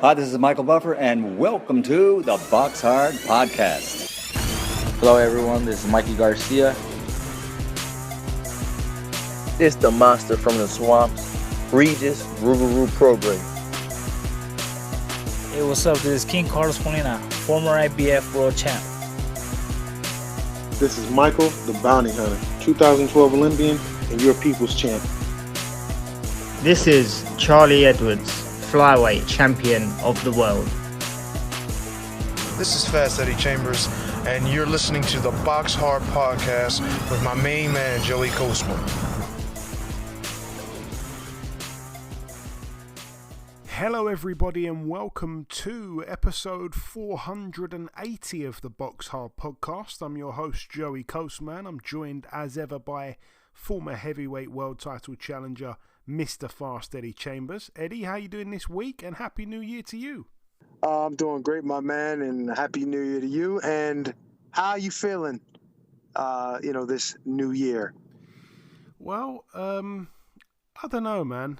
Hi, this is Michael Buffer, and welcome to the BoxHard Podcast. Hello, everyone. This is Mikey Garcia. This the monster from the swamps, Regis Rougarou Program. Hey, what's up? This is King Carlos Molina, former IBF world champ. This is Michael, the Bounty Hunter, 2012 Olympian and your people's champ. This is Charlie Edwards, flyweight champion of the world. This is Fast Eddie Chambers, and you're listening to the BoxHard Podcast with my main man, Joey Coastman. Hello everybody and welcome to episode 480 of the BoxHard Podcast. I'm your host Joey Coastman. I'm joined as ever by former heavyweight world title challenger Mr. Fast Eddie Chambers. Eddie, how you doing this week, and Happy New Year to you? I'm doing great, my man, and Happy New Year to you. And how are you feeling, this new year? Well, I don't know, man.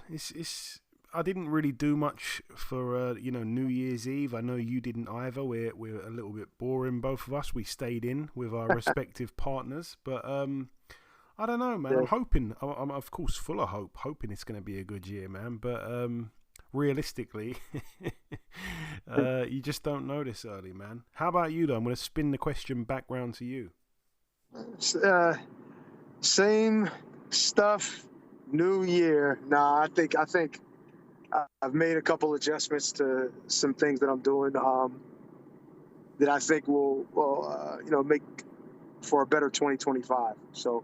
I didn't really do much for New Year's Eve. I know you didn't either. We're a little bit boring, both of us. We stayed in with our respective partners, but I don't know, man. Yeah. I'm of course full of hope, hoping it's going to be a good year, man. But realistically, you just don't know this early, man. How about you, though? I'm going to spin the question back round to you. Same stuff, new year. Nah, I think I've made a couple adjustments to some things that I'm doing that I think will make for a better 2025. So,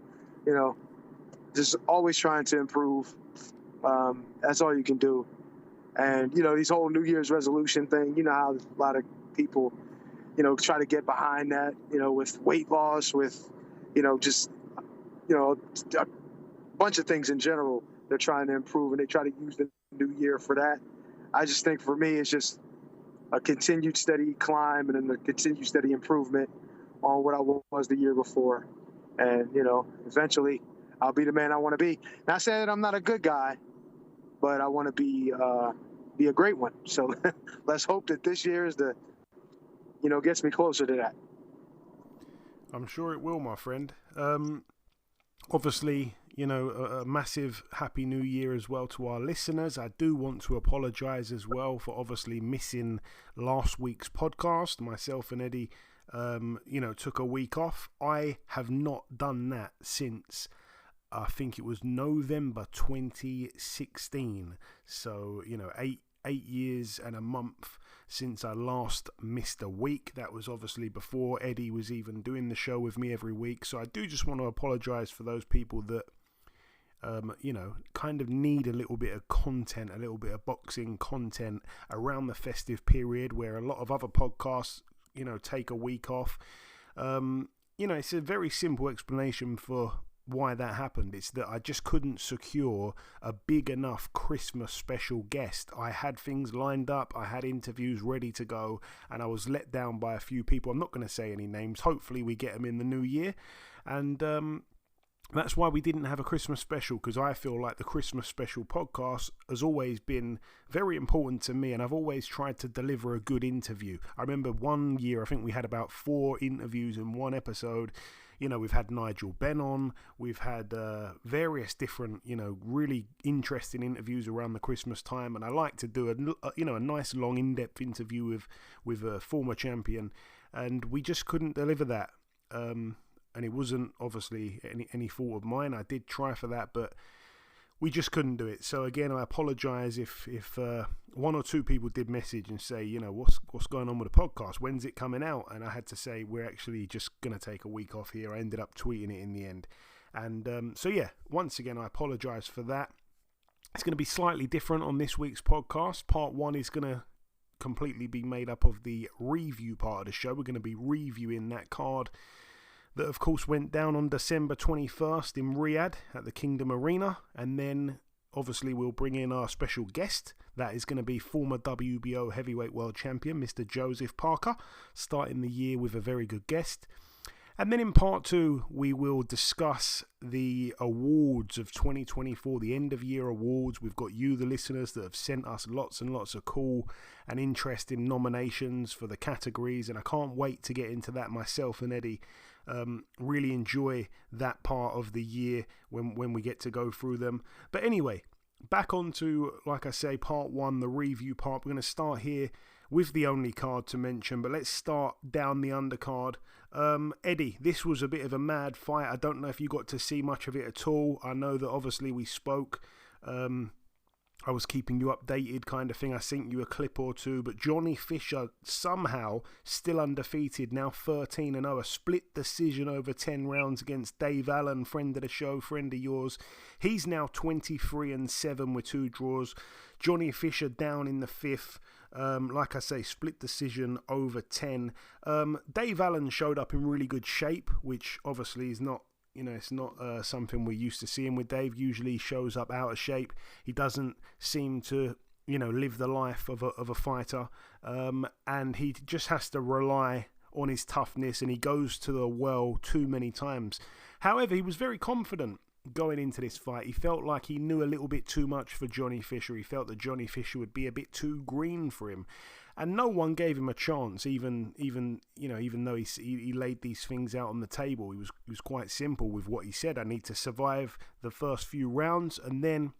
just always trying to improve. That's all you can do. And, these whole New Year's resolution thing, how a lot of people, try to get behind that, with weight loss, with, a bunch of things in general. They're trying to improve, and they try to use the new year for that. I just think for me, it's just a continued steady climb and then a continued steady improvement on what I was the year before. And, eventually I'll be the man I want to be. Not saying that I'm not a good guy, but I want to be a great one. So let's hope that this year is gets me closer to that. I'm sure it will, my friend. Obviously, a massive Happy New Year as well to our listeners. I do want to apologise as well for obviously missing last week's podcast. Myself and Eddie, took a week off. I have not done that since, I think it was November 2016. So, 8 years and a month since I last missed a week. That was obviously before Eddie was even doing the show with me every week. So I do just want to apologise for those people that, kind of need a little bit of content, a little bit of boxing content around the festive period where a lot of other podcasts, take a week off. It's a very simple explanation for why that happened. It's that I just couldn't secure a big enough Christmas special guest. I had things lined up, I had interviews ready to go, and I was let down by a few people. I'm not going to say any names. Hopefully we get them in the new year. And that's why we didn't have a Christmas special, because I feel like the Christmas special podcast has always been very important to me, and I've always tried to deliver a good interview. I remember one year, I think we had about 4 interviews in one episode. We've had Nigel Benn on, we've had various different, really interesting interviews around the Christmas time, and I like to do a nice long in-depth interview with a former champion, and we just couldn't deliver that. And it wasn't obviously any fault of mine. I did try for that, but we just couldn't do it. So again, I apologise if one or two people did message and say, what's going on with the podcast? When's it coming out? And I had to say, we're actually just going to take a week off here. I ended up tweeting it in the end. And once again, I apologise for that. It's going to be slightly different on this week's podcast. Part 1 is going to completely be made up of the review part of the show. We're going to be reviewing that card that of course went down on December 21st in Riyadh at the Kingdom Arena, and then obviously we'll bring in our special guest. That is going to be former WBO heavyweight world champion Mr. Joseph Parker, starting the year with a very good guest. And then in part 2, we will discuss the awards of 2024, the end of year awards. We've got you, the listeners, that have sent us lots and lots of cool and interesting nominations for the categories. And I can't wait to get into that myself and Eddie. Really enjoy that part of the year when we get to go through them. But anyway, back on to, like I say, part 1, the review part. We're going to start here with the only card to mention, but let's start down the undercard. Eddie, this was a bit of a mad fight. I don't know if you got to see much of it at all. I know that obviously we spoke. I was keeping you updated kind of thing. I sent you a clip or two, but Johnny Fisher somehow still undefeated, now 13-0, a split decision over 10 rounds against Dave Allen, friend of the show, friend of yours. He's now 23-7 with 2 draws. Johnny Fisher down in the 5th. Like I say, split decision over 10. Dave Allen showed up in really good shape, which obviously is not, it's not something we're used to seeing with Dave. Usually he shows up out of shape. He doesn't seem to, live the life of a fighter. And he just has to rely on his toughness, and he goes to the well too many times. However, he was very confident going into this fight. He felt like he knew a little bit too much for Johnny Fisher. He felt that Johnny Fisher would be a bit too green for him. And no one gave him a chance, even though he laid these things out on the table. He was quite simple with what he said. I need to survive the first few rounds, and then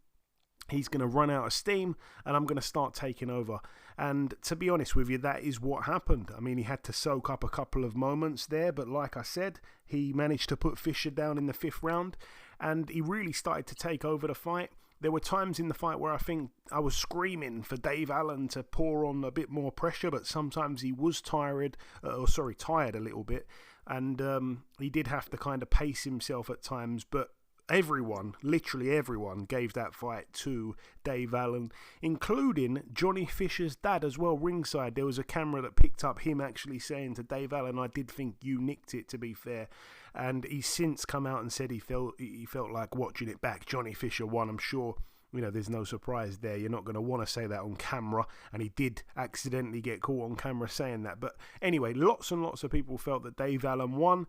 he's going to run out of steam, and I'm going to start taking over. And to be honest with you, that is what happened. I mean, he had to soak up a couple of moments there, but like I said, he managed to put Fisher down in the 5th round, and he really started to take over the fight. There were times in the fight where I think I was screaming for Dave Allen to pour on a bit more pressure, but sometimes he was tired a little bit, and he did have to kind of pace himself at times. But everyone, literally everyone, gave that fight to Dave Allen, including Johnny Fisher's dad as well, ringside. There was a camera that picked up him actually saying to Dave Allen, "I did think you nicked it, to be fair." And he's since come out and said he felt like watching it back. Johnny Fisher won. I'm sure, there's no surprise there. You're not going to want to say that on camera, and he did accidentally get caught on camera saying that. But anyway, lots and lots of people felt that Dave Allen won.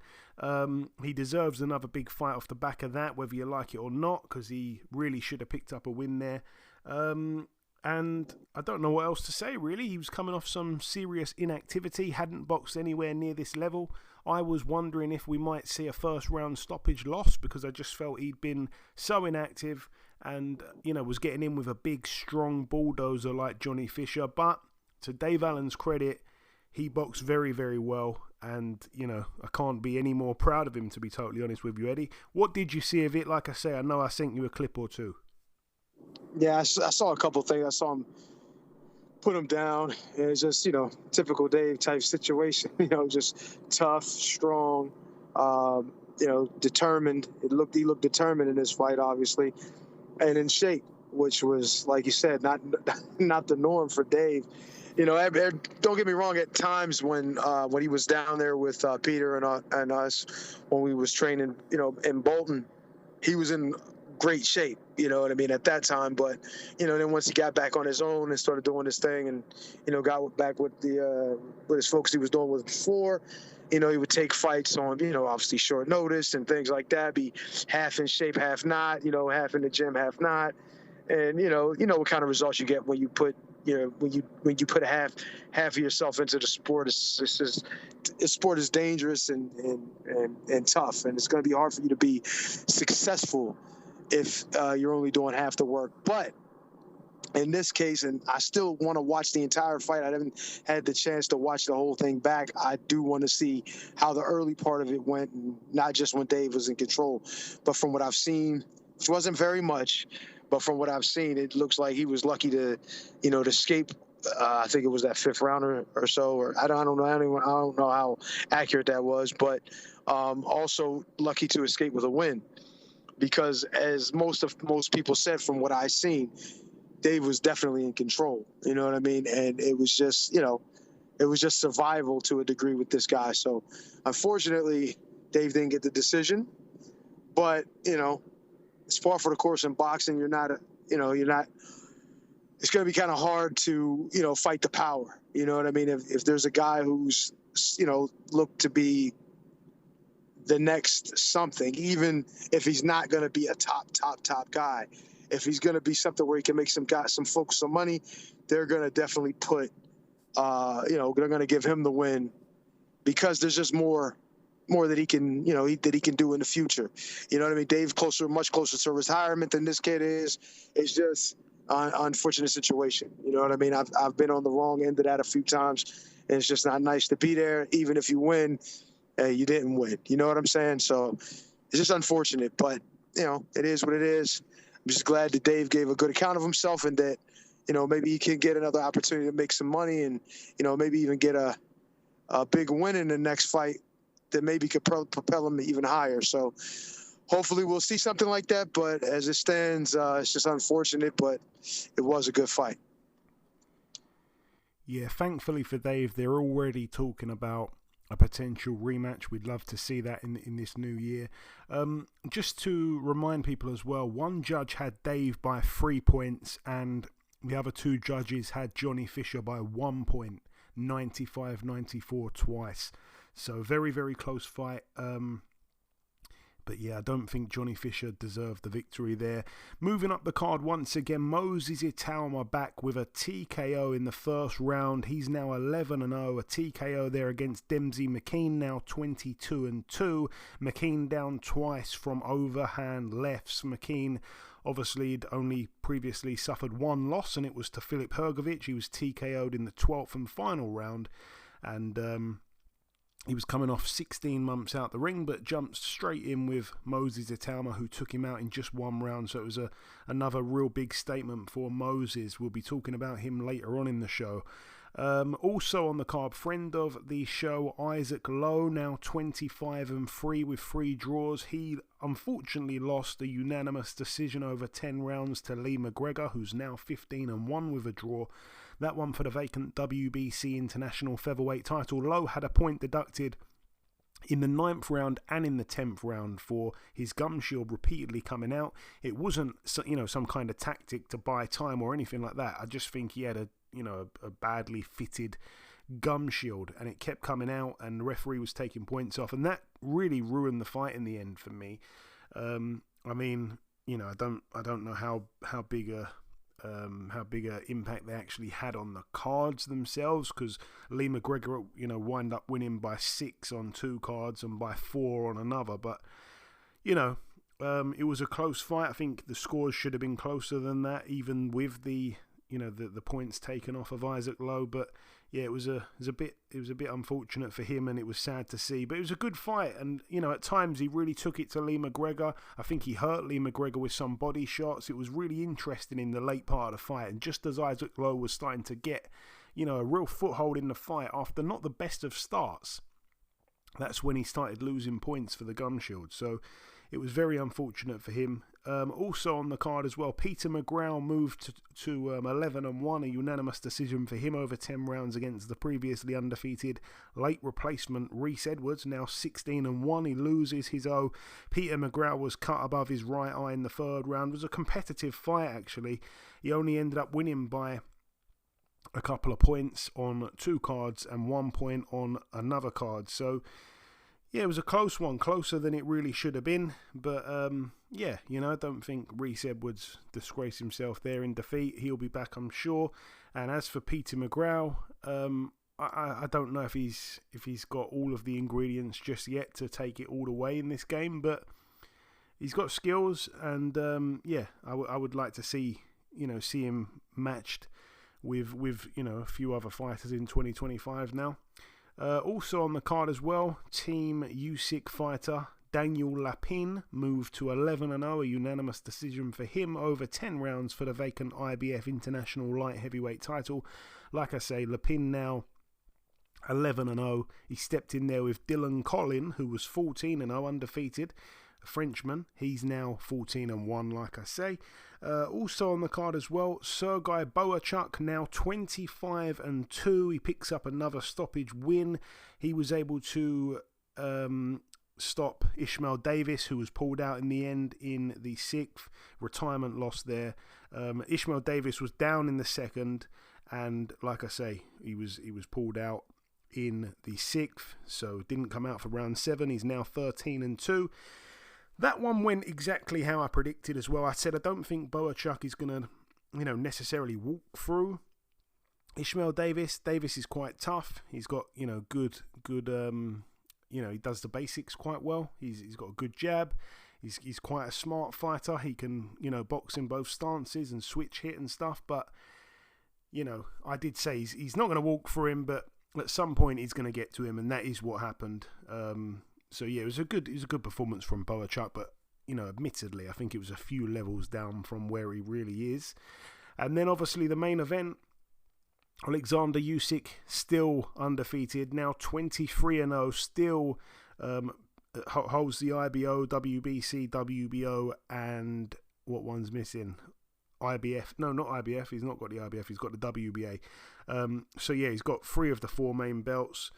He deserves another big fight off the back of that, whether you like it or not, because he really should have picked up a win there. And I don't know what else to say, really. He was coming off some serious inactivity, hadn't boxed anywhere near this level. I was wondering if we might see a first-round stoppage loss, because I just felt he'd been so inactive and, was getting in with a big, strong bulldozer like Johnny Fisher. But to Dave Allen's credit, he boxed very, very well. And, I can't be any more proud of him, to be totally honest with you, Eddie. What did you see of it? Like I say, I know I sent you a clip or two. Yeah, I saw a couple of things. I saw him put him down. And it's just, typical Dave type situation, just tough, strong, determined. He looked determined in this fight, obviously, and in shape, which was, like you said, not the norm for Dave. Don't get me wrong. At times when he was down there with Peter and us, when we was training, in Bolton, he was in great shape, at that time. But, then once he got back on his own and started doing his thing and, got back with his folks he was doing with before, he would take fights on, obviously short notice and things like that, be half in shape, half not, half in the gym, half not. And, what kind of results you get when you put, when you put half of yourself into the sport. Sport is dangerous and tough, and it's going to be hard for you to be successful if you're only doing half the work. But in this case, and I still want to watch the entire fight. I haven't had the chance to watch the whole thing back. I do want to see how the early part of it went, and not just when Dave was in control, but from what I've seen, which wasn't very much, but from what I've seen, it looks like he was lucky to, to escape. I think it was that 5th round or so, or I don't know how accurate that was, but also lucky to escape with a win. Because as most people said, from what I seen, Dave was definitely in control. You know what I mean? And it was just, it was just survival to a degree with this guy. So unfortunately, Dave didn't get the decision. But, it's par for the course in boxing. You're not, it's going to be kind of hard to, fight the power. You know what I mean? If there's a guy who's, looked to be the next something, even if he's not going to be a top guy. If he's going to be something where he can make some folks some money, they're going to definitely put, they're going to give him the win, because there's just more that he can, that he can do in the future. You know what I mean? Dave's much closer to retirement than this kid is. It's just an unfortunate situation. You know what I mean? I've been on the wrong end of that a few times, and it's just not nice to be there. Even if you win, you didn't win. You know what I'm saying? So it's just unfortunate, but it is what it is. I'm just glad that Dave gave a good account of himself, and that, maybe he can get another opportunity to make some money, and, maybe even get a big win in the next fight that maybe could propel him even higher. So hopefully we'll see something like that. But as it stands, it's just unfortunate, but it was a good fight. Yeah, thankfully for Dave, they're already talking about a potential rematch. We'd love to see that in this new year. Just to remind people as well, one judge had Dave by 3 points, and the other two judges had Johnny Fisher by 1 point, 95-94 twice. So very, very close fight. But yeah, I don't think Johnny Fisher deserved the victory there. Moving up the card once again, Moses Itauma back with a TKO in the first round. He's now 11-0. A TKO there against Dempsey McKean, now 22-2. McKean down twice from overhand lefts. McKean obviously had only previously suffered one loss, and it was to Filip Hrgovic. He was TKO'd in the 12th and final round. And he was coming off 16 months out the ring, but jumped straight in with Moses Itauma, who took him out in just one round. So it was another real big statement for Moses. We'll be talking about him later on in the show. Also on the card, friend of the show, Isaac Lowe, now 25-3 with 3 draws. He unfortunately lost a unanimous decision over 10 rounds to Lee McGregor, who's now 15-1 with a draw. That one for the vacant WBC International Featherweight title. Lowe had a point deducted in the 9th round and in the 10th round for his gum shield repeatedly coming out. It wasn't, some kind of tactic to buy time or anything like that. I just think he had a badly fitted gum shield, and it kept coming out, and the referee was taking points off, and that really ruined the fight in the end for me. I don't know how big a impact they actually had on the cards themselves, because Lee McGregor, wind up winning by 6 on 2 cards and by 4 on another. But, it was a close fight. I think the scores should have been closer than that, even with the points taken off of Isaac Lowe. But yeah, it was a bit unfortunate for him, and it was sad to see. But it was a good fight, and at times he really took it to Lee McGregor. I think he hurt Lee McGregor with some body shots. It was really interesting in the late part of the fight, and just as Isaac Lowe was starting to get a real foothold in the fight after not the best of starts, that's when he started losing points for the gum shield. So it was very unfortunate for him. Also on the card as well, Peter McGraw moved to 11-1, a unanimous decision for him over 10 rounds against the previously undefeated late replacement Reese Edwards, now 16-1. He loses his O. Peter McGraw was cut above his right eye in the 3rd round. It was a competitive fight, actually. He only ended up winning by a couple of points on 2 cards and 1 point on another card. So yeah, it was a close one, closer than it really should have been. But I don't think Reese Edwards disgraced himself there in defeat. He'll be back, I'm sure. And as for Peter McGraw, I don't know if he's got all of the ingredients just yet to take it all the way in this game, but he's got skills, and I would like to see him matched with a few other fighters in 2025 now. Also on the card as well, Team Usyk fighter Daniel Lapin moved to 11-0, a unanimous decision for him over 10 rounds for the vacant IBF International Light Heavyweight title. Like I say, Lapin now 11-0. He stepped in there with Dylan Collin, who was 14-0 undefeated, a Frenchman. He's now 14-1, like I say. Also on the card as well, Sergei Boachuk, now 25-2. He picks up another stoppage win. He was able to stop Ishmael Davis, who was pulled out in the end in the 6th. Retirement loss there. Ishmael Davis was down in the 2nd, and like I say, he was pulled out in the 6th, so didn't come out for round 7. He's now 13-2. That one went exactly how I predicted as well. I said I don't think Boachuk is going to, necessarily walk through Ishmael Davis. Davis is quite tough. He's got, good, he does the basics quite well. He's got a good jab. He's quite a smart fighter. He can, box in both stances and switch hit and stuff. But, I did say he's not going to walk through him, but at some point he's going to get to him, and that is what happened. So yeah, it was a good performance from Boachuk, but admittedly, I think it was a few levels down from where he really is. And then obviously the main event, Alexander Usyk, still undefeated, now 23-0, still holds the IBO, WBC, WBO, and what one's missing? IBF. No, not IBF. He's not got the IBF. He's got the WBA. So yeah, he's got 3 of the 4 main belts.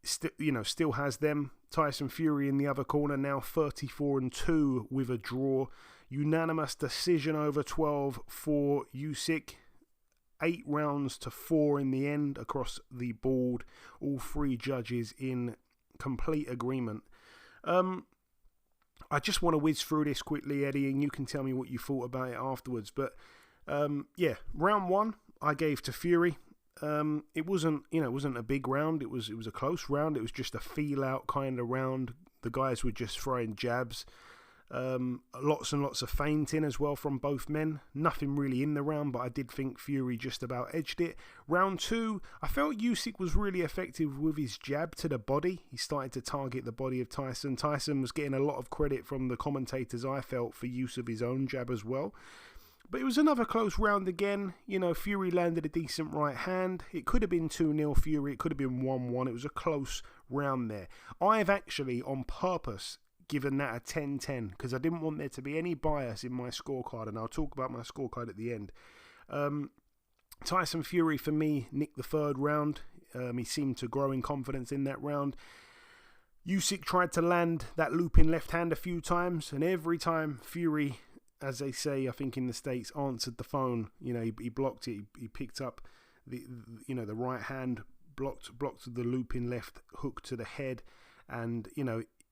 Still has them. Tyson Fury in the other corner, now 34-2 with a draw. Unanimous decision over 12 for Usyk. 8-4 in the end across the board. All 3 judges in complete agreement. I just want to whiz through this quickly, Eddie, and you can tell me what you thought about it afterwards. But round 1 I gave to Fury. It wasn't a big round. It was a close round. It was just a feel out kind of round. The guys were just throwing jabs. Lots and lots of feinting as well from both men. Nothing really in the round, but I did think Fury just about edged it. Round 2, I felt Usyk was really effective with his jab to the body. He started to target the body of Tyson. Tyson was getting a lot of credit from the commentators, I felt, for use of his own jab as well. But it was another close round again. Fury landed a decent right hand. It could have been 2-0 Fury. It could have been 1-1. It was a close round there. I've actually, on purpose, given that a 10-10 because I didn't want there to be any bias in my scorecard, and I'll talk about my scorecard at the end. Tyson Fury, for me, nicked the 3rd round. He seemed to grow in confidence in that round. Usyk tried to land that looping left hand a few times, and every time Fury, as they say, I think in the States, answered the phone, he blocked it. He picked up the right hand, blocked the looping left hook to the head, and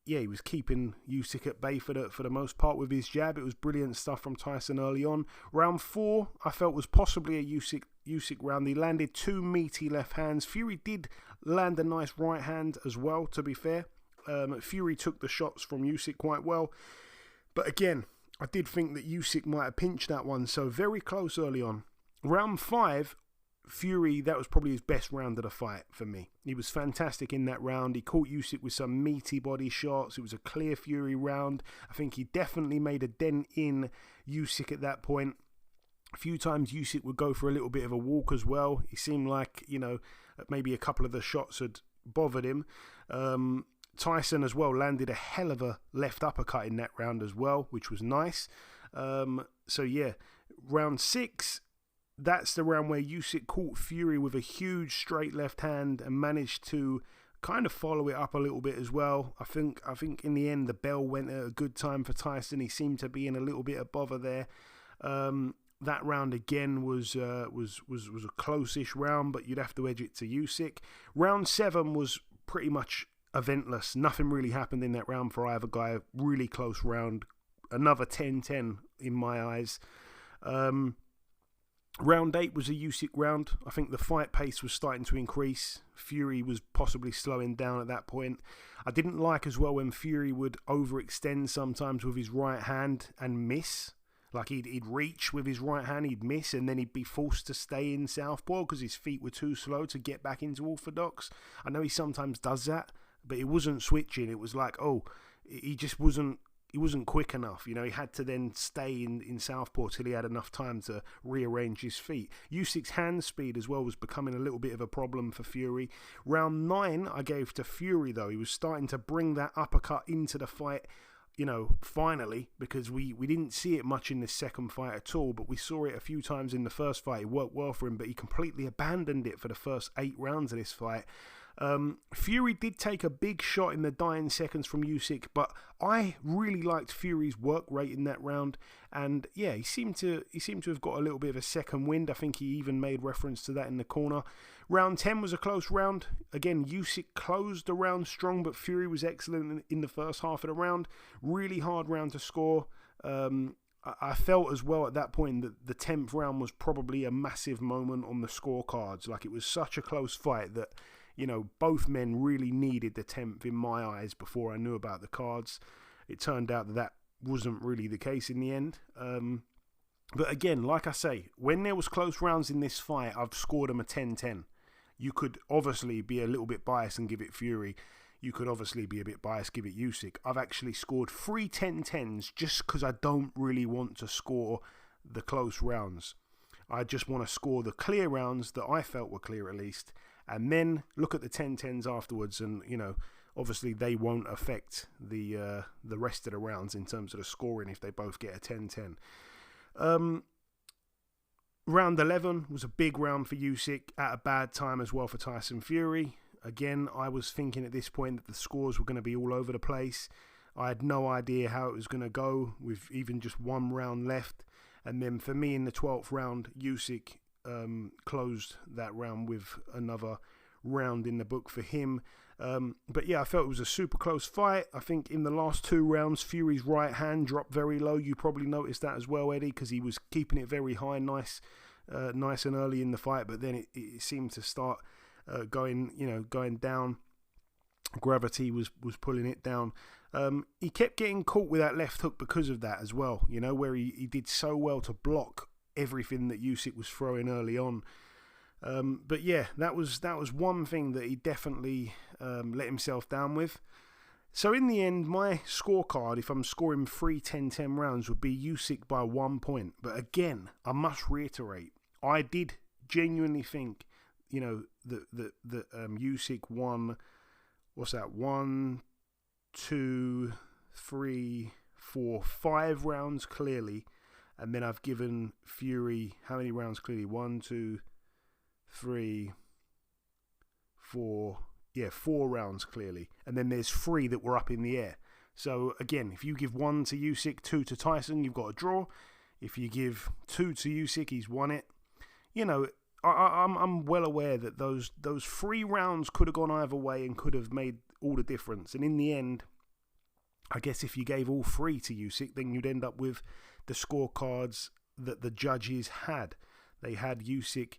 he was keeping Usyk at bay for the most part with his jab. It was brilliant stuff from Tyson early on. Round 4, I felt was possibly a Usyk round. He landed 2 meaty left hands. Fury did land a nice right hand as well, to be fair. Fury took the shots from Usyk quite well. But again, I did think that Usyk might have pinched that one, so very close early on. Round 5, Fury, that was probably his best round of the fight for me. He was fantastic in that round. He caught Usyk with some meaty body shots. It was a clear Fury round. I think he definitely made a dent in Usyk at that point. A few times Usyk would go for a little bit of a walk as well. He seemed like, maybe a couple of the shots had bothered him. Tyson as well landed a hell of a left uppercut in that round as well, which was nice. Round 6, that's the round where Usyk caught Fury with a huge straight left hand and managed to kind of follow it up a little bit as well. I think in the end the bell went at a good time for Tyson. He seemed to be in a little bit of bother there. That round again was a close-ish round, but you'd have to edge it to Usyk. Round 7 was pretty much eventless. Nothing really happened in that round for either guy. Really close round. Another 10-10 in my eyes. Round 8 was a Usyk round. I think the fight pace was starting to increase. Fury was possibly slowing down at that point. I didn't like as well when Fury would overextend sometimes with his right hand and miss. Like he'd reach with his right hand, he'd miss, and then he'd be forced to stay in southpaw because his feet were too slow to get back into orthodox. I know he sometimes does that, but it wasn't switching. It was like, he just wasn't quick enough. He had to then stay in southpaw till he had enough time to rearrange his feet. Usyk's hand speed as well was becoming a little bit of a problem for Fury. Round 9 I gave to Fury though. He was starting to bring that uppercut into the fight, finally, because we didn't see it much in this second fight at all, but we saw it a few times in the first fight. It worked well for him, but he completely abandoned it for the first 8 rounds of this fight. Fury did take a big shot in the dying seconds from Usyk, but I really liked Fury's work rate in that round. And yeah, he seemed to have got a little bit of a second wind. I think he even made reference to that in the corner. Round 10 was a close round. Again, Usyk closed the round strong, but Fury was excellent in the first half of the round. Really hard round to score. I felt as well at that point that the 10th round was probably a massive moment on the scorecards. Like, it was such a close fight that, you know, both men really needed the 10th in my eyes before I knew about the cards. It turned out that wasn't really the case in the end. But again, like I say, when there was close rounds in this fight, I've scored them a 10-10. You could obviously be a little bit biased and give it Fury. You could obviously be a bit biased, give it Usyk. I've actually scored 3 10-10s just because I don't really want to score the close rounds. I just want to score the clear rounds that I felt were clear at least, and then look at the 10-10s afterwards. And, you know, obviously they won't affect the rest of the rounds in terms of the scoring if they both get a 10-10. Round 11 was a big round for Usyk at a bad time as well for Tyson Fury. Again, I was thinking at this point that the scores were going to be all over the place. I had no idea how it was going to go with even just one round left. And then for me in the 12th round, Usyk closed that round with another round in the book for him. But yeah, I felt it was a super close fight. I think in the last 2 rounds, Fury's right hand dropped very low. You probably noticed that as well, Eddie, because he was keeping it very high, nice and early in the fight. But then it seemed to start going down. Gravity was pulling it down. He kept getting caught with that left hook because of that as well, you know, where he did so well to block everything that Usyk was throwing early on. But yeah, that was one thing that he definitely let himself down with. So in the end, my scorecard, if I'm scoring 3 10-10 rounds, would be Usyk by 1 point. But again, I must reiterate, I did genuinely think, you know, that Usyk won, what's that, 1, 2, 3, 4, 5 rounds clearly. And then I've given Fury, how many rounds clearly? 1, 2, 3, 4, 4 rounds clearly. And then there's 3 that were up in the air. So again, if you give 1 to Usyk, 2 to Tyson, you've got a draw. If you give 2 to Usyk, he's won it. You know, I'm well aware that those 3 rounds could have gone either way and could have made all the difference. And in the end, I guess if you gave all 3 to Usyk, then you'd end up with the scorecards that the judges had. They had Usyk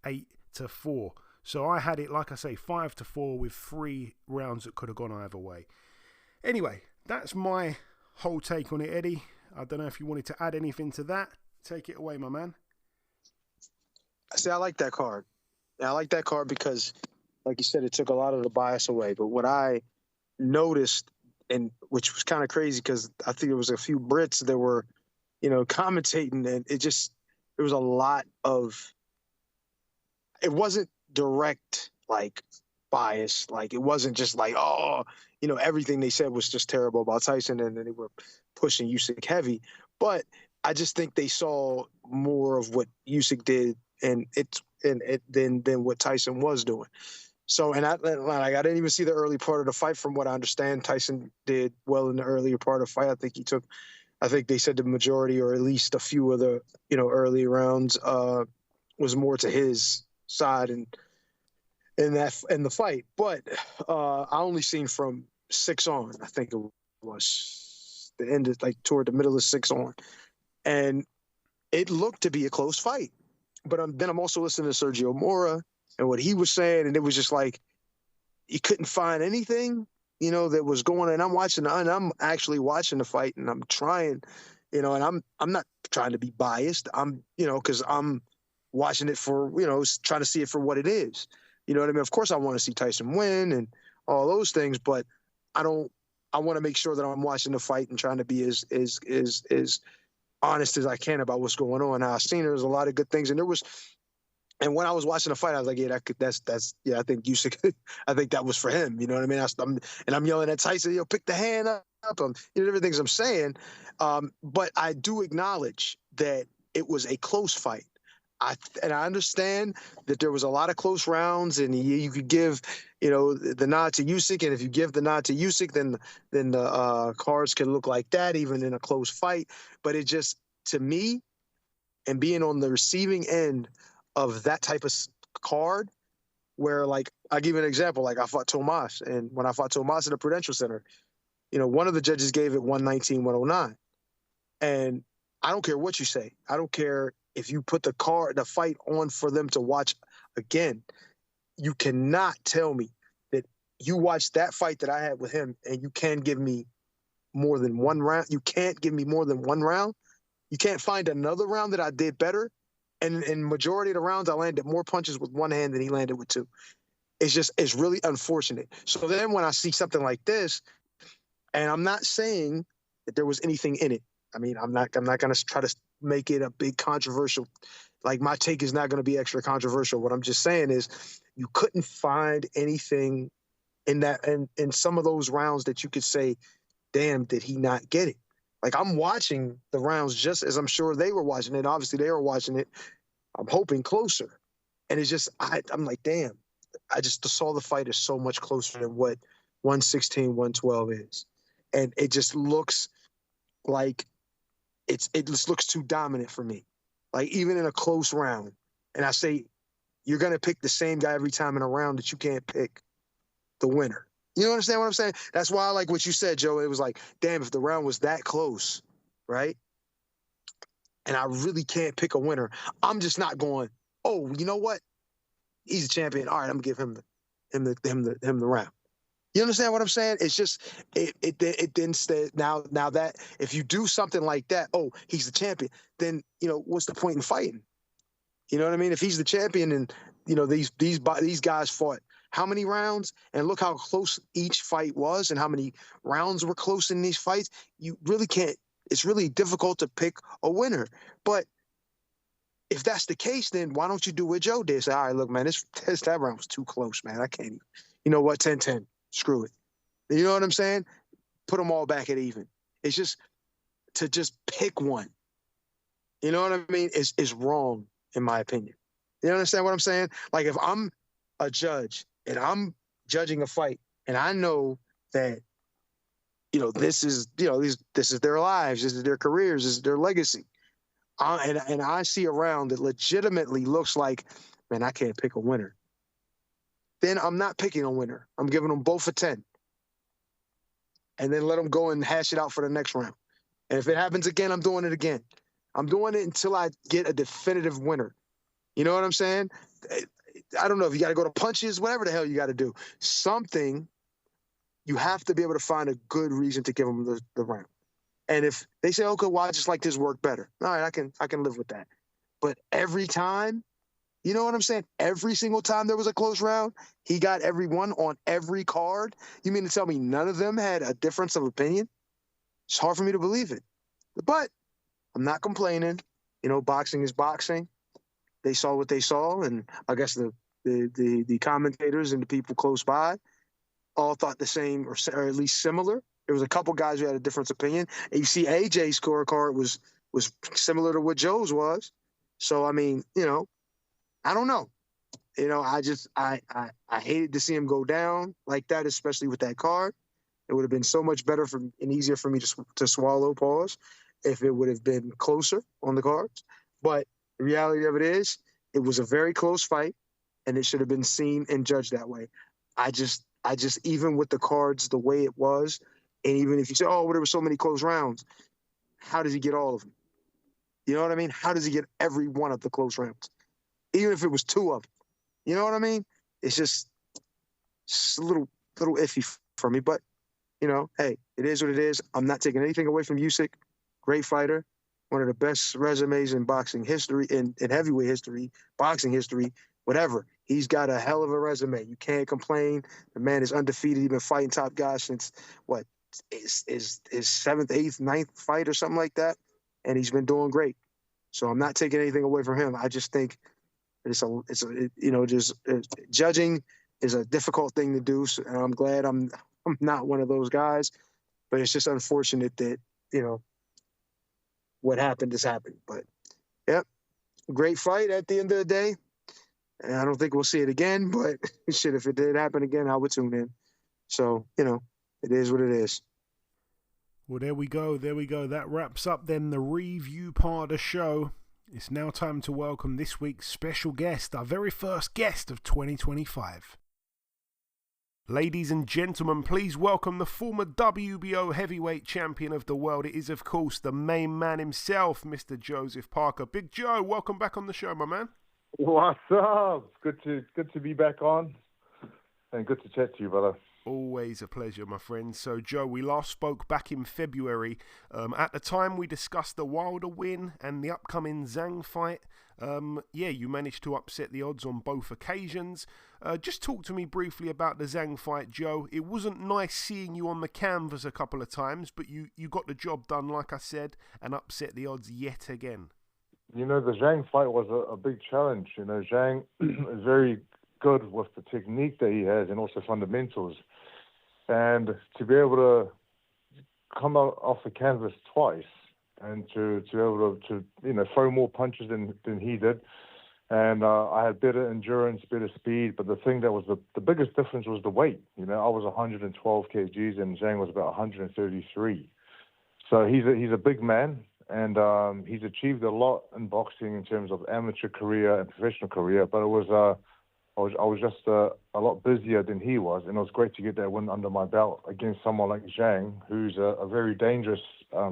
8-4. So I had it, like I say, 5-4 with 3 rounds that could have gone either way. Anyway, that's my whole take on it, Eddie. I don't know if you wanted to add anything to that. Take it away, my man. See, I like that card. I like that card because, like you said, it took a lot of the bias away. But what I noticed, and which was kind of crazy because I think there was a few Brits that were, you know, commentating, and there was a lot of, it wasn't direct, like, bias. Like, it wasn't just like, oh, you know, everything they said was just terrible about Tyson, and then they were pushing Usyk heavy. But I just think they saw more of what Usyk did than what Tyson was doing. So, and I didn't even see the early part of the fight. From what I understand, Tyson did well in the earlier part of the fight. I think they said the majority, or at least a few of the, you know, early rounds was more to his side in the fight. But I only seen from 6 on. I think it was the end of, like, toward the middle of 6 on, and it looked to be a close fight. But then I'm also listening to Sergio Mora and what he was saying, and it was just like he couldn't find anything, you know, that was going on. And I'm actually watching the fight, and I'm trying, you know, and I'm not trying to be biased. I'm, you know, because I'm watching it for, you know, trying to see it for what it is. You know what I mean? Of course, I want to see Tyson win and all those things, but I want to make sure that I'm watching the fight and trying to be as honest as I can about what's going on. Now, I've seen there's a lot of good things, and when I was watching the fight, I was like, yeah, I think Usyk, I think that was for him. You know what I mean? I'm yelling at Tyson, yo, pick the hand up. You know, different things I'm saying. But I do acknowledge that it was a close fight. I understand that there was a lot of close rounds, and you could give, the nod to Usyk, and if you give the nod to Usyk, then the cards can look like that, even in a close fight. But it just, to me, and being on the receiving end of that type of card, where, like, I'll give you an example. Like, I fought Tomas, and when I fought Tomas at the Prudential Center, one of the judges gave it 119, 109. And I don't care what you say. I don't care if you put the fight on for them to watch again. You cannot tell me that you watched that fight that I had with him and you can give me more than one round. You can't give me more than one round. You can't find another round that I did better. And in majority of the rounds, I landed more punches with one hand than he landed with two. It's really unfortunate. So then when I see something like this, and I'm not saying that there was anything in it. I mean, I'm not going to try to make it a big controversial. Like, my take is not going to be extra controversial. What I'm just saying is you couldn't find anything in that, in some of those rounds that you could say, damn, did he not get it? Like, I'm watching the rounds just as I'm sure they were watching it. Obviously, they were watching it. I'm hoping closer. And it's just, I'm like, damn, I just saw the fight is so much closer than what 116, 112 is. And it just looks like it just looks too dominant for me. Like, even in a close round, and I say, you're going to pick the same guy every time in a round that you can't pick the winner. You understand what I'm saying? That's why I like what you said, Joe. It was like, damn, if the round was that close, right? And I really can't pick a winner, I'm just not going, oh, you know what? He's a champion. All right, I'm going to give him the round. You understand what I'm saying? It's just it then said now that if you do something like that, oh, he's the champion, then what's the point in fighting? You know what I mean? If he's the champion, and these guys fought how many rounds, and look how close each fight was, and how many rounds were close in these fights. You really can't. It's really difficult to pick a winner. But if that's the case, then why don't you do what Joe did? Say, all right, look, man, that round was too close, man. I can't even. You know what? 10-10. Screw it. You know what I'm saying? Put them all back at even. It's just to just pick one. You know what I mean? It's wrong, in my opinion. You understand what I'm saying? Like, if I'm a judge and I'm judging a fight and I know that, this is their lives, this is their careers, this is their legacy. And I see a round that legitimately looks like, man, I can't pick a winner. Then I'm not picking a winner. I'm giving them both a 10. And then let them go and hash it out for the next round. And if it happens again, I'm doing it again. I'm doing it until I get a definitive winner. You know what I'm saying? I don't know if you got to go to punches, whatever the hell you got to do. Something, you have to be able to find a good reason to give them the round. And if they say, okay, well, I just like this work better. All right, I can live with that. But every time, you know what I'm saying? Every single time there was a close round, he got everyone on every card. You mean to tell me none of them had a difference of opinion? It's hard for me to believe it. But I'm not complaining. Boxing is boxing. They saw what they saw, and I guess the commentators and the people close by all thought the same, or at least similar. There was a couple guys who had a different opinion. And you see AJ's scorecard was similar to what Joe's was. So, I mean, I don't know. I hated to see him go down like that, especially with that card. It would have been so much better and easier for me to swallow, pause, if it would have been closer on the cards. But the reality of it is, it was a very close fight, and it should have been seen and judged that way. I just, even with the cards the way it was, and even if you say, oh, well, there were so many close rounds, how does he get all of them? You know what I mean? How does he get every one of the close rounds? Even if it was two of them. You know what I mean? It's just a little iffy for me. But, hey, it is what it is. I'm not taking anything away from Usyk. Great fighter. One of the best resumes in boxing history, in heavyweight history, boxing history, whatever. He's got a hell of a resume. You can't complain. The man is undefeated. He's been fighting top guys since, his 7th, 8th, 9th fight or something like that. And he's been doing great. So I'm not taking anything away from him. I just think judging is a difficult thing to do. So, and I'm glad I'm not one of those guys, but it's just unfortunate that, what happened has happened. But, yep, great fight at the end of the day. And I don't think we'll see it again, but shit, if it did happen again, I would tune in. So, it is what it is. Well, there we go. That wraps up then the review part of the show. It's now time to welcome this week's special guest, our very first guest of 2025. Ladies and gentlemen, please welcome the former WBO heavyweight champion of the world. It is, of course, the main man himself, Mr. Joseph Parker. Big Joe, welcome back on the show, my man. What's up? Good to be back on, and good to chat to you, brother. Always a pleasure, my friend. So, Joe, we last spoke back in February. At the time, we discussed the Wilder win and the upcoming Zhang fight. You managed to upset the odds on both occasions. Just talk to me briefly about the Zhang fight, Joe. It wasn't nice seeing you on the canvas a couple of times, but you got the job done, like I said, and upset the odds yet again. The Zhang fight was a big challenge. Zhang is very good with the technique that he has and also fundamentals. And to be able to come out off the canvas twice and to be able to throw more punches than he did. And I had better endurance, better speed. But the thing that was the biggest difference was the weight. I was 112 kgs and Zhang was about 133. So he's a big man. And he's achieved a lot in boxing in terms of amateur career and professional career. But I was just a lot busier than he was, and it was great to get that win under my belt against someone like Zhang, who's a very dangerous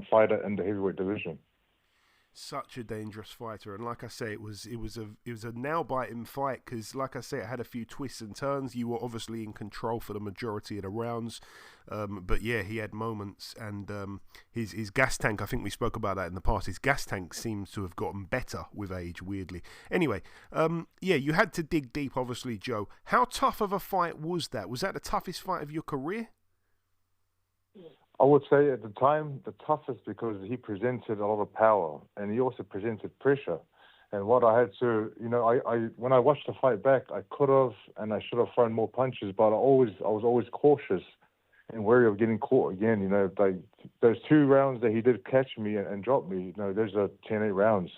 fighter in the heavyweight division. Such a dangerous fighter, and like I say, it was a nail-biting fight because, like I say, it had a few twists and turns. You were obviously in control for the majority of the rounds, but yeah, he had moments, and his gas tank. I think we spoke about that in the past. His gas tank seems to have gotten better with age, weirdly. Anyway, you had to dig deep, obviously, Joe. How tough of a fight was that? Was that the toughest fight of your career? I would say at the time, the toughest because he presented a lot of power and he also presented pressure. And what I had to, when I watched the fight back, I could have and I should have thrown more punches, but I was always cautious and wary of getting caught again. Like those 2 rounds that he did catch me and drop me, those are 10-8 rounds.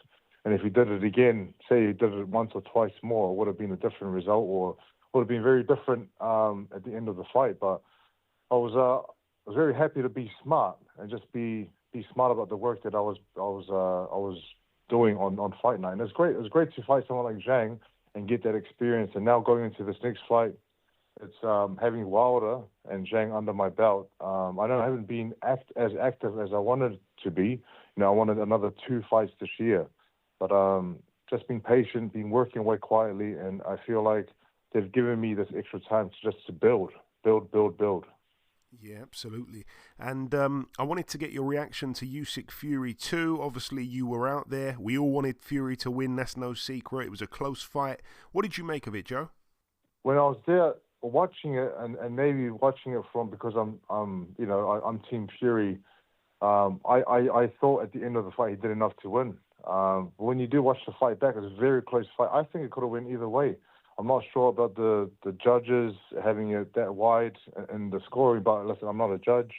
And if he did it again, say he did it once or twice more, it would have been a different result or would have been very different at the end of the fight. But I was very happy to be smart and just be smart about the work that I was doing on fight night. And it was great to fight someone like Zhang and get that experience. And now going into this next fight, it's having Wilder and Zhang under my belt. I know I haven't been as active as I wanted to be. I wanted another 2 fights this year, but just being patient, been working away quietly, and I feel like they've given me this extra time to build. Yeah, absolutely. And I wanted to get your reaction to Usyk Fury 2. Obviously, you were out there. We all wanted Fury to win. That's no secret. It was a close fight. What did you make of it, Joe? When I was there watching it, and maybe watching it from because I'm Team Fury. I thought at the end of the fight he did enough to win. When you do watch the fight back, it was a very close fight. I think it could have went either way. I'm not sure about the judges having it that wide in the scoring, but listen, I'm not a judge.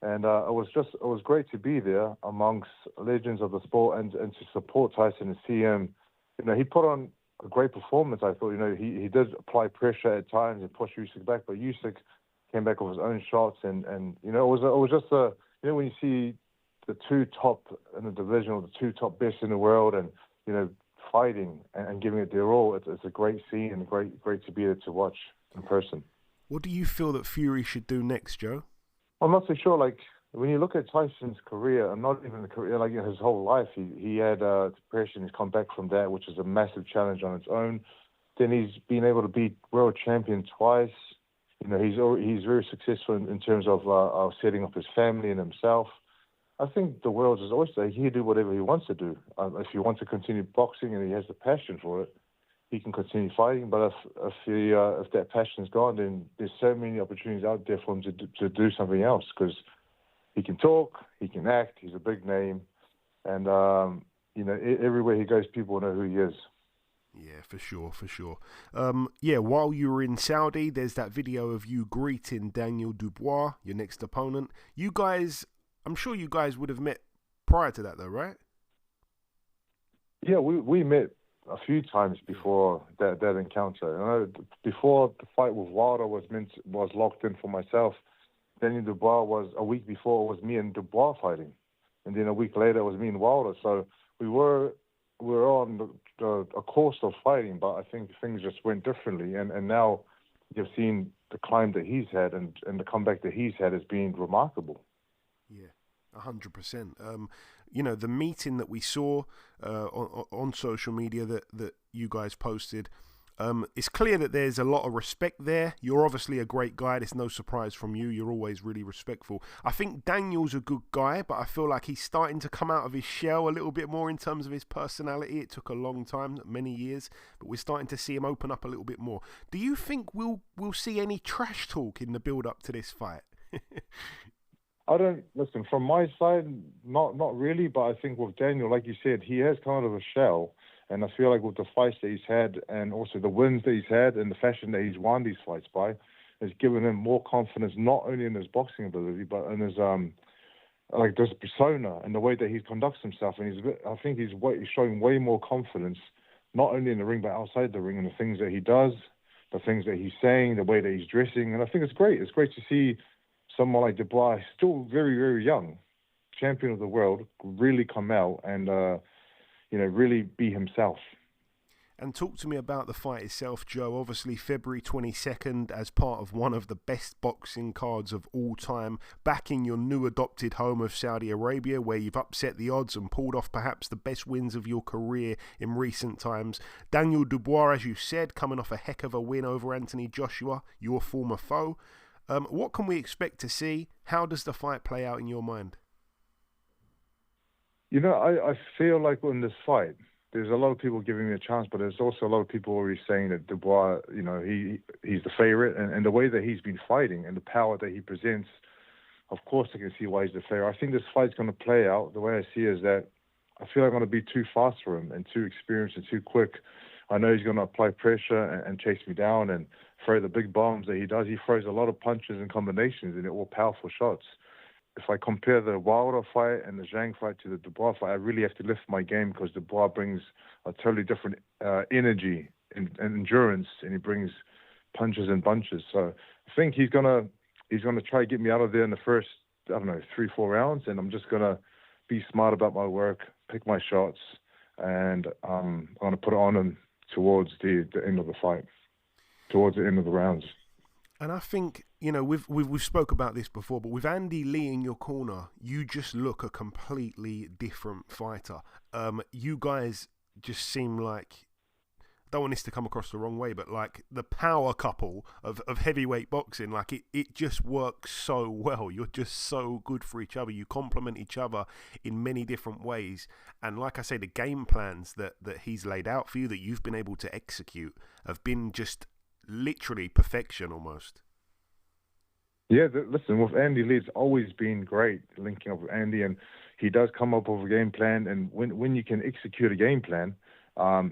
And it was great to be there amongst legends of the sport and to support Tyson and see him. He put on a great performance, I thought. He did apply pressure at times and push Usyk back, but Usyk came back with his own shots. And it was just when you see the 2 top in the division or the 2 top best in the world and, fighting and giving it their all, it's a great scene and great to be there to watch in person. What do you feel that Fury should do next, Joe? I'm not so sure. Like when you look at Tyson's career, and not even the career, like his whole life, he had depression. He's come back from that, which is a massive challenge on its own. Then he's been able to beat world champion twice. He's very successful in terms of setting up his family and himself. I think the world is oyster. He can do whatever he wants to do. If he wants to continue boxing and he has the passion for it, he can continue fighting. But if that passion's gone, then there's so many opportunities out there for him to do something else because he can talk, he can act, he's a big name, and everywhere he goes, people know who he is. Yeah, for sure. While you were in Saudi, there's that video of you greeting Daniel Dubois, your next opponent. You guys, I'm sure you guys would have met prior to that, though, right? Yeah, we met a few times before that encounter. You know, before the fight with Wilder was locked in for myself, Daniel Dubois was a week before it was me and Dubois fighting, and then a week later it was me and Wilder. So we were on a course of fighting, but I think things just went differently. And now you've seen the climb that he's had, and the comeback that he's had has been remarkable. Yeah, 100%. You know, the meeting that we saw on social media that you guys posted, it's clear that there's a lot of respect there. You're obviously a great guy. It's no surprise from you. You're always really respectful. I think Daniel's a good guy, but I feel like he's starting to come out of his shell a little bit more in terms of his personality. It took a long time, many years, but we're starting to see him open up a little bit more. Do you think we'll see any trash talk in the build-up to this fight? I don't listen from my side, not really, but I think with Daniel, like you said, he has kind of a shell, and I feel like with the fights that he's had, and also the wins that he's had, and the fashion that he's won these fights by, has given him more confidence, not only in his boxing ability, but in his like this persona and the way that he conducts himself. And I think he's showing way more confidence, not only in the ring but outside the ring, and the things that he does, the things that he's saying, the way that he's dressing, and I think it's great. It's great to see someone like Dubois, still very, very young, champion of the world, really come out and, really be himself. And talk to me about the fight itself, Joe. Obviously, February 22nd, as part of one of the best boxing cards of all time, back in your new adopted home of Saudi Arabia, where you've upset the odds and pulled off perhaps the best wins of your career in recent times. Daniel Dubois, as you said, coming off a heck of a win over Anthony Joshua, your former foe. What can we expect to see? How does the fight play out in your mind? You know, I feel like in this fight, there's a lot of people giving me a chance, but there's also a lot of people already saying that Dubois, you know, he's the favorite, and the way that he's been fighting and the power that he presents, of course I can see why he's the favorite. I think this fight's going to play out. The way I see it is that I feel like I'm going to be too fast for him and too experienced and too quick. I know he's going to apply pressure and chase me down and throw the big bombs that he does. He throws a lot of punches and combinations, and they're all powerful shots. If I compare the Wilder fight and the Zhang fight to the Dubois fight, I really have to lift my game, because Dubois brings a totally different energy and endurance, and he brings punches and bunches. So I think he's gonna try to get me out of there in the first, 3-4 rounds, and I'm just gonna be smart about my work, pick my shots, and I'm gonna put it on him towards the end of the fight, towards the end of the rounds. And I think, you know, we've spoke about this before, but with Andy Lee in your corner, you just look a completely different fighter. You guys just seem like, I don't want this to come across the wrong way, but like the power couple of heavyweight boxing. Like it just works so well. You're just so good for each other. You complement each other in many different ways. And like I say, the game plans that he's laid out for you, that you've been able to execute, have been just literally perfection almost. Yeah, listen, with Andy Lee, it's always been great linking up with Andy, and he does come up with a game plan, and when you can execute a game plan,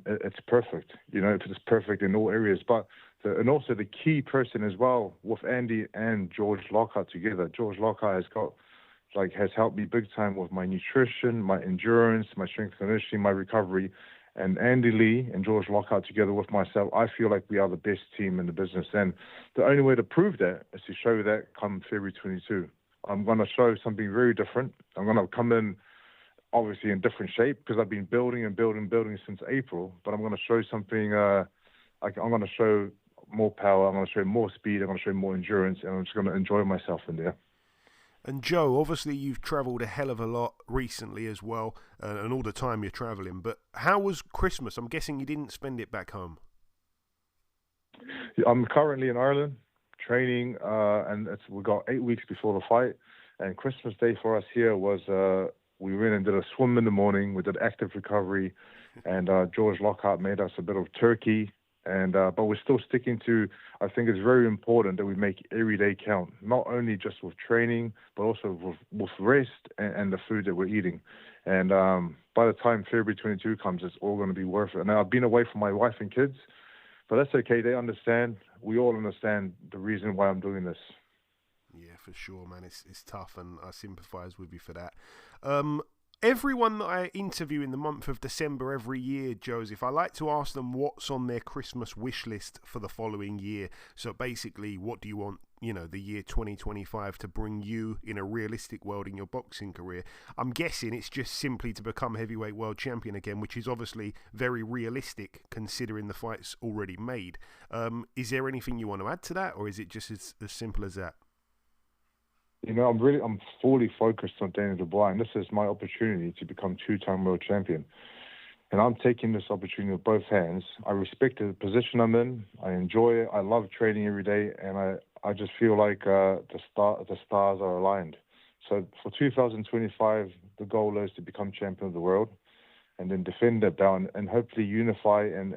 it's perfect. You know, it's perfect in all areas. But and also the key person as well with Andy and George Lockhart together. George Lockhart has helped me big time with my nutrition, my endurance, my strength and conditioning, my recovery. And Andy Lee and George Lockhart together with myself, I feel like we are the best team in the business. And the only way to prove that is to show that come February 22. I'm going to show something very different. I'm going to come in, obviously, in different shape, because I've been building since April. But I'm going to show something, I'm going to show more power. I'm going to show more speed. I'm going to show more endurance. And I'm just going to enjoy myself in there. And Joe, obviously you've travelled a hell of a lot recently as well, and all the time you're travelling. But how was Christmas? I'm guessing you didn't spend it back home. I'm currently in Ireland training, and we got 8 weeks before the fight. And Christmas Day for us here was we went and did a swim in the morning. We did active recovery, and George Lockhart made us a bit of turkey. And but we're still sticking to, I think it's very important that we make every day count, not only just with training, but also with rest and the food that we're eating. And by the time February 22 comes, it's all going to be worth it. And I've been away from my wife and kids, but that's okay. They understand. We all understand the reason why I'm doing this. Yeah, for sure, man. It's tough, and I sympathise with you for that. Everyone that I interview in the month of December every year, Joseph, I like to ask them what's on their Christmas wish list for the following year. So basically, what do you want, the year 2025 to bring you in a realistic world in your boxing career? I'm guessing it's just simply to become heavyweight world champion again, which is obviously very realistic considering the fight's already made. Is there anything you want to add to that, or is it just as simple as that? I'm fully focused on Daniel Dubois, and this is my opportunity to become two-time world champion. And I'm taking this opportunity with both hands. I respect the position I'm in. I enjoy it. I love training every day, and I just feel like the stars are aligned. So for 2025, the goal is to become champion of the world, and then defend that belt, and hopefully unify and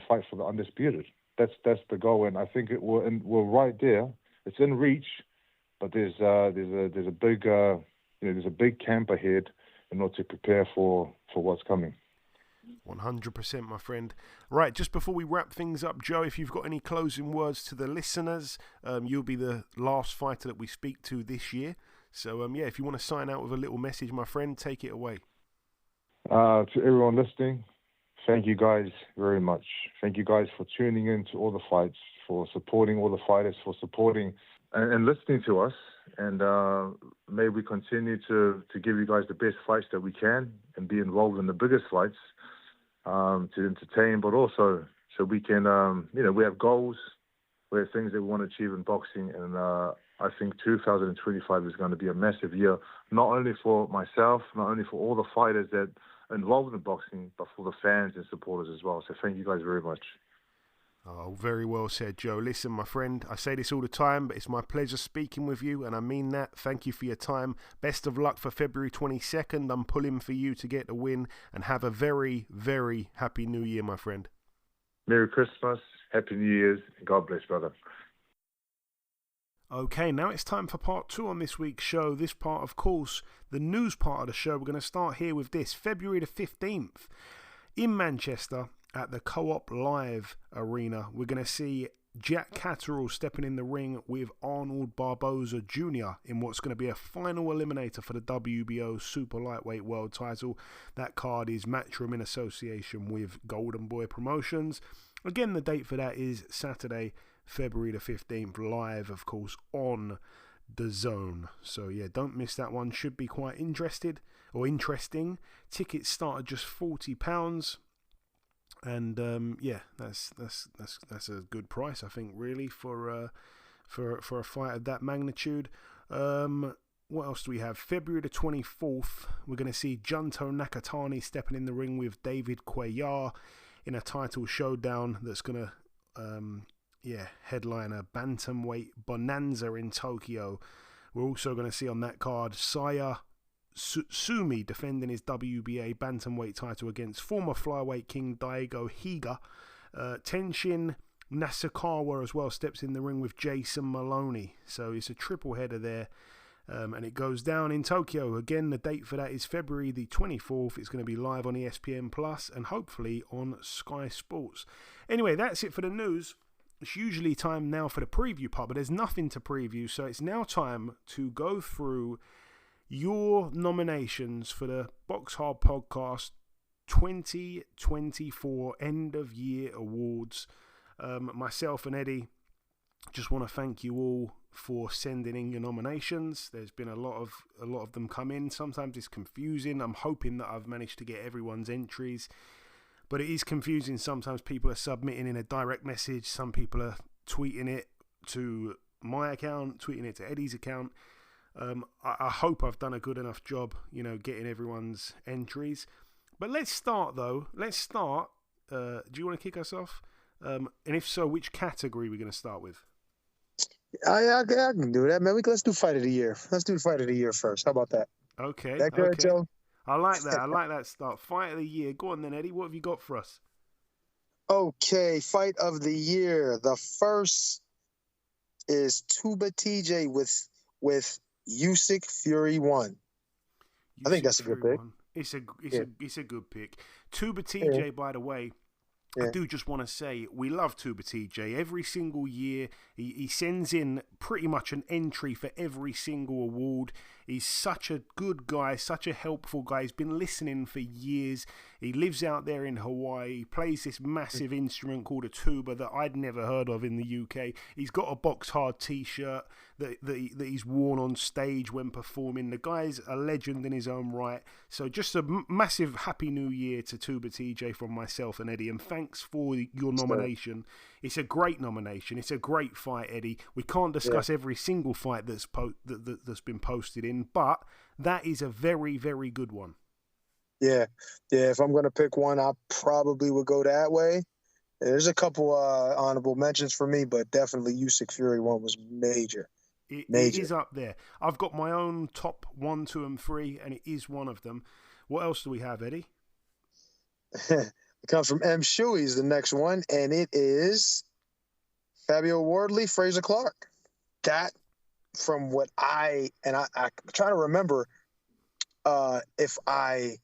fight for the undisputed. That's the goal, and I think we're right there. It's in reach. But there's a big camp ahead in order to prepare for what's coming. 100%, my friend. Right, just before we wrap things up, Joe, if you've got any closing words to the listeners, you'll be the last fighter that we speak to this year. So, if you want to sign out with a little message, my friend, take it away. To everyone listening, thank you guys very much. Thank you guys for tuning in to all the fights, for supporting all the fighters, for supporting and listening to us, and may we continue to give you guys the best fights that we can and be involved in the biggest fights to entertain, but also so we can, we have goals, we have things that we want to achieve in boxing, and I think 2025 is going to be a massive year, not only for myself, not only for all the fighters that are involved in boxing, but for the fans and supporters as well. So thank you guys very much. Oh, very well said, Joe. Listen, my friend, I say this all the time, but it's my pleasure speaking with you, and I mean that. Thank you for your time. Best of luck for February 22nd. I'm pulling for you to get the win, and have a very, very happy New Year, my friend. Merry Christmas, Happy New Year's, and God bless, brother. Okay, now it's time for part 2 on this week's show. This part, of course, the news part of the show. We're going to start here with this. February the 15th, in Manchester, at the Co-op Live Arena, we're going to see Jack Catterall stepping in the ring with Arnold Barboza Jr. in what's going to be a final eliminator for the WBO Super Lightweight World title. That card is Matchroom in association with Golden Boy Promotions. Again, the date for that is Saturday, February the 15th, live, of course, on the Zone. So yeah, don't miss that one. Should be quite interesting. Tickets start at just £40. And that's a good price, I think, really, for a fight of that magnitude. What else do we have? February the 24th, we're going to see Junto Nakatani stepping in the ring with David Cuellar in a title showdown that's going to headline a bantamweight bonanza in Tokyo. We're also going to see on that card Saya Sumi defending his WBA bantamweight title against former flyweight king Daigo Higa. Tenshin Nasukawa as well steps in the ring with Jason Maloney. So it's a triple header there. And it goes down in Tokyo. Again, the date for that is February the 24th. It's going to be live on ESPN Plus and hopefully on Sky Sports. Anyway, that's it for the news. It's usually time now for the preview part, but there's nothing to preview. So it's now time to go through your nominations for the BoxHard Podcast 2024 End of Year Awards. Myself and Eddie just want to thank you all for sending in your nominations. There's been a lot of them come in. Sometimes it's confusing. I'm hoping that I've managed to get everyone's entries, but it is confusing. Sometimes people are submitting in a direct message. Some people are tweeting it to my account, tweeting it to Eddie's account. I hope I've done a good enough job, getting everyone's entries. But let's start, though. Do you want to kick us off? And if so, which category are we going to start with? I can do that, man. Let's do Fight of the Year. Let's do Fight of the Year first. How about that? Okay. That good, Joe? I like that. I like that start. Fight of the Year. Go on then, Eddie. What have you got for us? Okay, Fight of the Year. The first is Tuba TJ with Usyk Fury 1. I think that's a good pick. It's a good pick. Tuba TJ, by the way, I do just want to say we love Tuba TJ. Every single year he sends in pretty much an entry for every single award. He's such a good guy, such a helpful guy. He's been listening for years. He lives out there in Hawaii. He plays this massive instrument called a tuba that I'd never heard of in the UK. He's got a BoxHard t-shirt that he's worn on stage when performing. The guy's a legend in his own right. So just a massive Happy New Year to Tuba TJ from myself and Eddie. And thanks for your nomination. It's a great nomination. It's a great fight, Eddie. We can't discuss every single fight that's been posted in, but that is a very, very good one. Yeah. If I'm going to pick one, I probably would go that way. There's a couple honorable mentions for me, but definitely Usyk Fury one was major. It is up there. I've got my own top 1, 2, and 3, and it is one of them. What else do we have, Eddie? It comes from M. Shuey's the next one, and it is Fabio Wardley, Fraser Clark. That, from what I'm trying to remember if I.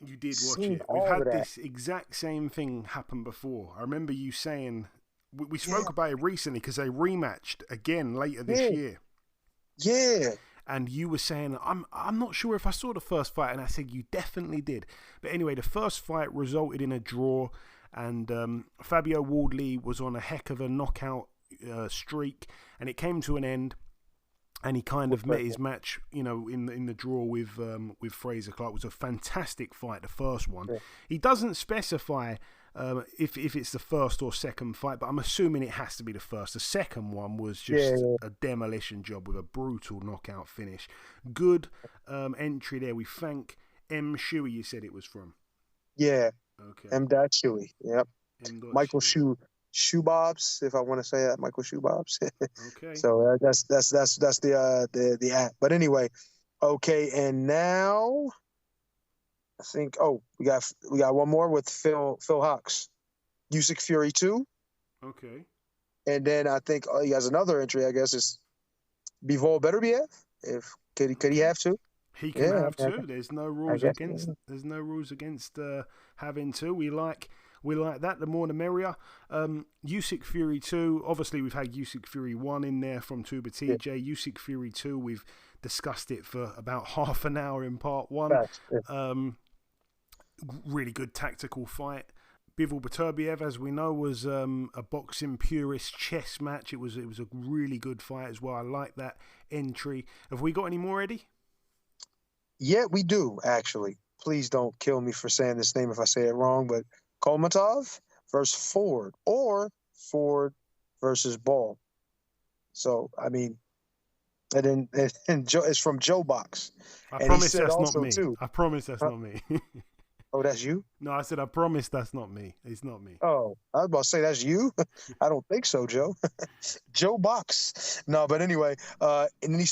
You did watch it. We've had this exact same thing happen before. I remember you saying we spoke about it recently because they rematched again later this year. Yeah. And you were saying, I'm not sure if I saw the first fight, and I said you definitely did. But anyway, the first fight resulted in a draw, and Fabio Wardley was on a heck of a knockout streak, and it came to an end. And he kind of met his match, in the draw with Fraser Clark. It was a fantastic fight, the first one. Yeah. He doesn't specify if it's the first or second fight, but I'm assuming it has to be the first. The second one was just a demolition job with a brutal knockout finish. Good entry there. We thank M. Shuey, you said it was from. Yeah. Okay. M. Shuey. Yep. Michael Shoebobs, if I want to say that, Michael Shoebobs. Okay. So that's the app. But anyway, okay, and now I think we got one more with Phil Hawks, Usyk Fury 2. Okay. And then I think he has another entry. I guess is Bivol Beterbiev. Could he have two? He can have two. There's no rules against. There's no rules against having two. We like that. The more the merrier. Usyk Fury 2. Obviously, we've had Usyk Fury 1 in there from Tuba TJ. Yeah. Usyk Fury 2. We've discussed it for about half an hour in part 1. Really good tactical fight. Bivol Beterbiev, as we know, was a boxing purist chess match. It was a really good fight as well. I like that entry. Have we got any more, Eddie? Yeah, we do, actually. Please don't kill me for saying this name if I say it wrong, but Kolmatov versus Ford, or Ford versus Ball. So, I mean, and it's from Joe Box. I promise that's not me. I promise that's not me. Oh, that's you? No, I said I promise that's not me. It's not me. Oh, I was about to say that's you. I don't think so, Joe. Joe Box. No, but anyway, and then he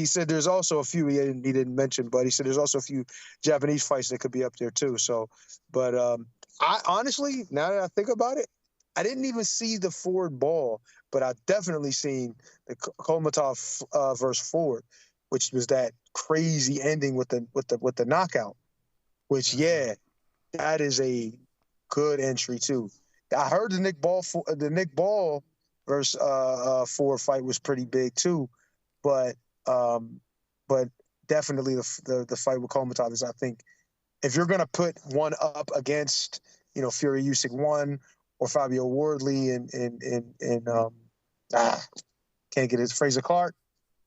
said there's also a few he didn't mention, but he said there's also a few Japanese fights that could be up there too. So, but I honestly, now that I think about it, I didn't even see the Ford Ball, but I definitely seen the Kolmatov versus Ford, which was that crazy ending with the knockout. Which that is a good entry too. I heard the Nick Ball versus Ford fight was pretty big too, but definitely the fight with Kolmatov is, I think, if you're gonna put one up against Fury Usyk 1 or Fabio Wardley and can't get it, Fraser Clark.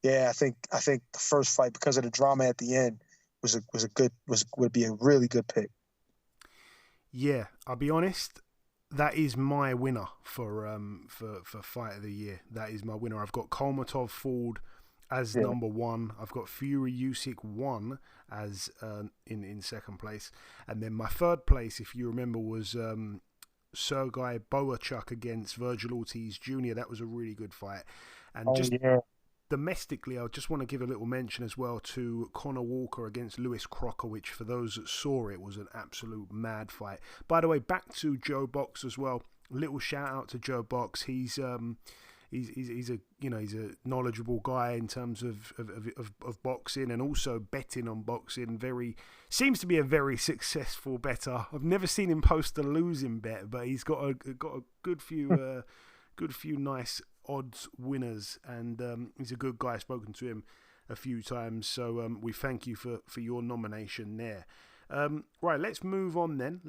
Yeah, I think the first fight, because of the drama at the end, would be a really good pick. Yeah, I'll be honest, that is my winner for fight of the year. That is my winner. I've got Kolmatov Ford as number 1. I've got Fury Usyk 1 as in second place, and then my third place, if you remember, was Sergei Boachuk against Virgil Ortiz Jr. That was a really good fight, and domestically, I just want to give a little mention as well to Conor Walker against Lewis Crocker, which for those that saw it was an absolute mad fight. By the way, back to Joe Box as well. Little shout out to Joe Box. He's a knowledgeable guy in terms of boxing and also betting on boxing. Seems to be a very successful bettor. I've never seen him post a losing bet, but he's got a good few nice odds winners, and he's a good guy. Spoken to him a few times. So we thank you for your nomination there. Right, let's move on then.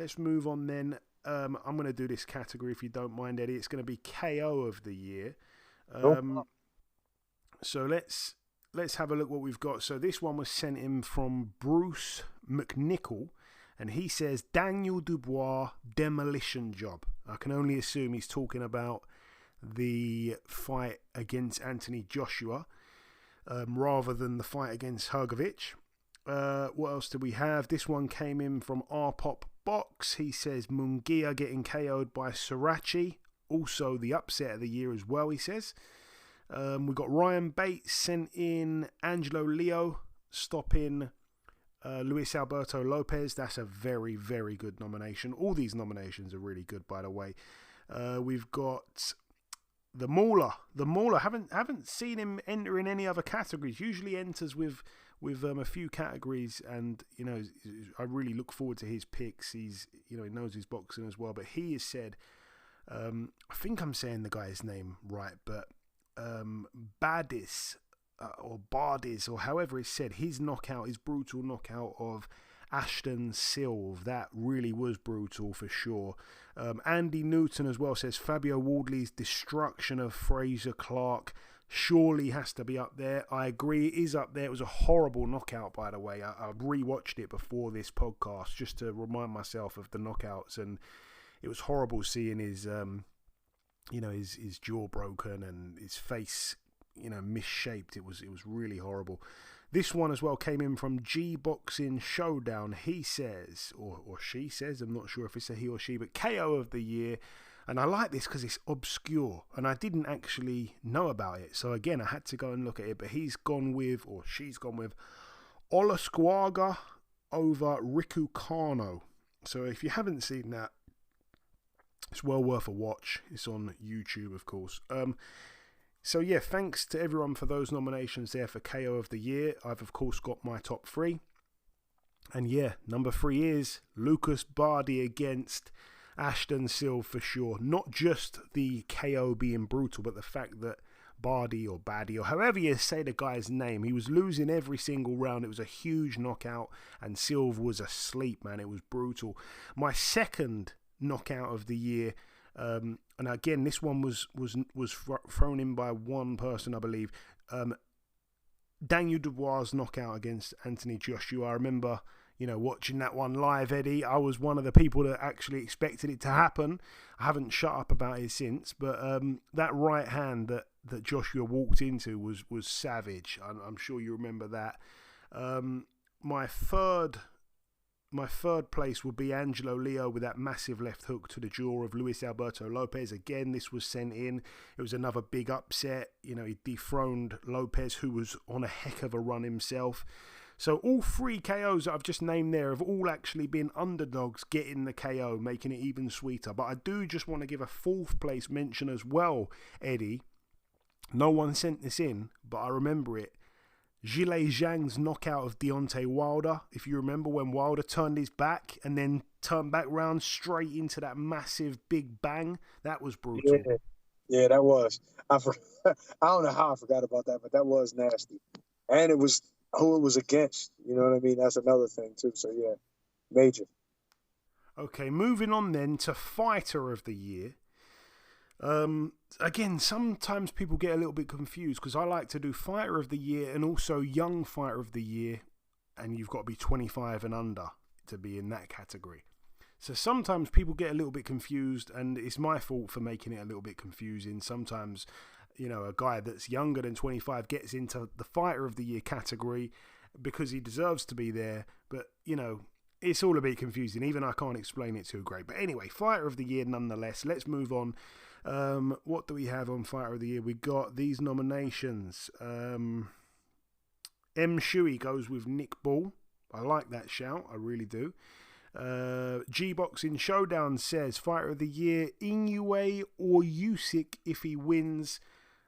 I'm going to do this category, if you don't mind, Eddie. It's going to be KO of the year. So let's have a look what we've got. So this one was sent in from Bruce McNichol, and he says Daniel Dubois demolition job. I can only assume he's talking about the fight against Anthony Joshua rather than the fight against Hrgovic. What else do we have? This one came in from R-Pop Box. He says Munguia getting KO'd by Sirachi. Also the upset of the year as well, he says. We've got Ryan Bates sent in Angelo Leo stopping Luis Alberto Lopez. That's a very, very good nomination. All these nominations are really good, by the way. We've got the Mauler. Haven't seen him enter in any other categories. Usually enters with a few categories, and I really look forward to his picks. He knows his boxing as well. But he has said, I think I'm saying the guy's name right, but Badis or Bardis or however it's said, his brutal knockout of Ashton Silve, that really was brutal for sure. Andy Newton as well says Fabio Wardley's destruction of Fraser Clark surely has to be up there. I agree, it is up there. It was a horrible knockout, by the way. I rewatched it before this podcast just to remind myself of the knockouts, and it was horrible seeing his his jaw broken and his face misshaped. It was really horrible. This one as well came in from G Boxing Showdown. He says, or she says, I'm not sure if it's a he or she, but KO of the year. And I like this because it's obscure and I didn't actually know about it. So again, I had to go and look at it. But she's gone with Olasquaga over Riku Kano. So if you haven't seen that, it's well worth a watch. It's on YouTube, of course. So yeah, thanks to everyone for those nominations there for KO of the year. I've of course got my top 3. And yeah, number 3 is Lucas Bardi against Ashton Silve for sure. Not just the KO being brutal, but the fact that Bardi or Baddy or however you say the guy's name, he was losing every single round. It was a huge knockout and Silve was asleep, man. It was brutal. My second knockout of the year, and again this one was thrown in by one person, I believe. Daniel Dubois' knockout against Anthony Joshua. I remember watching that one live, Eddie. I was one of the people that actually expected it to happen. I haven't shut up about it since, but that right hand that Joshua walked into was savage. I'm sure you remember that. My third place would be Angelo Leo with that massive left hook to the jaw of Luis Alberto Lopez. Again, this was sent in. It was another big upset. He dethroned Lopez, who was on a heck of a run himself. So all 3 KOs that I've just named there have all actually been underdogs getting the KO, making it even sweeter. But I do just want to give a 4th place mention as well, Eddie. No one sent this in, but I remember it. Zhilei Zhang's knockout of Deontay Wilder. If you remember when Wilder turned his back and then turned back round straight into that massive big bang, that was brutal. Yeah, that was. I don't know how I forgot about that, but that was nasty. And it was who it was against. You know what I mean? That's another thing too. So yeah, major. Okay, moving on then to Fighter of the Year. Again, sometimes people get a little bit confused because I like to do Fighter of the Year and also Young Fighter of the Year, and you've got to be 25 and under to be in that category. So sometimes people get a little bit confused, and it's my fault for making it a little bit confusing. Sometimes, a guy that's younger than 25 gets into the Fighter of the Year category because he deserves to be there, but, it's all a bit confusing. Even I can't explain it too great. But anyway, Fighter of the Year nonetheless. Let's move on. What do we have on Fighter of the Year? We got these nominations. M. Shuey goes with Nick Ball. I like that shout. I really do. G Boxing Showdown says Fighter of the Year, Inoue or Usyk if he wins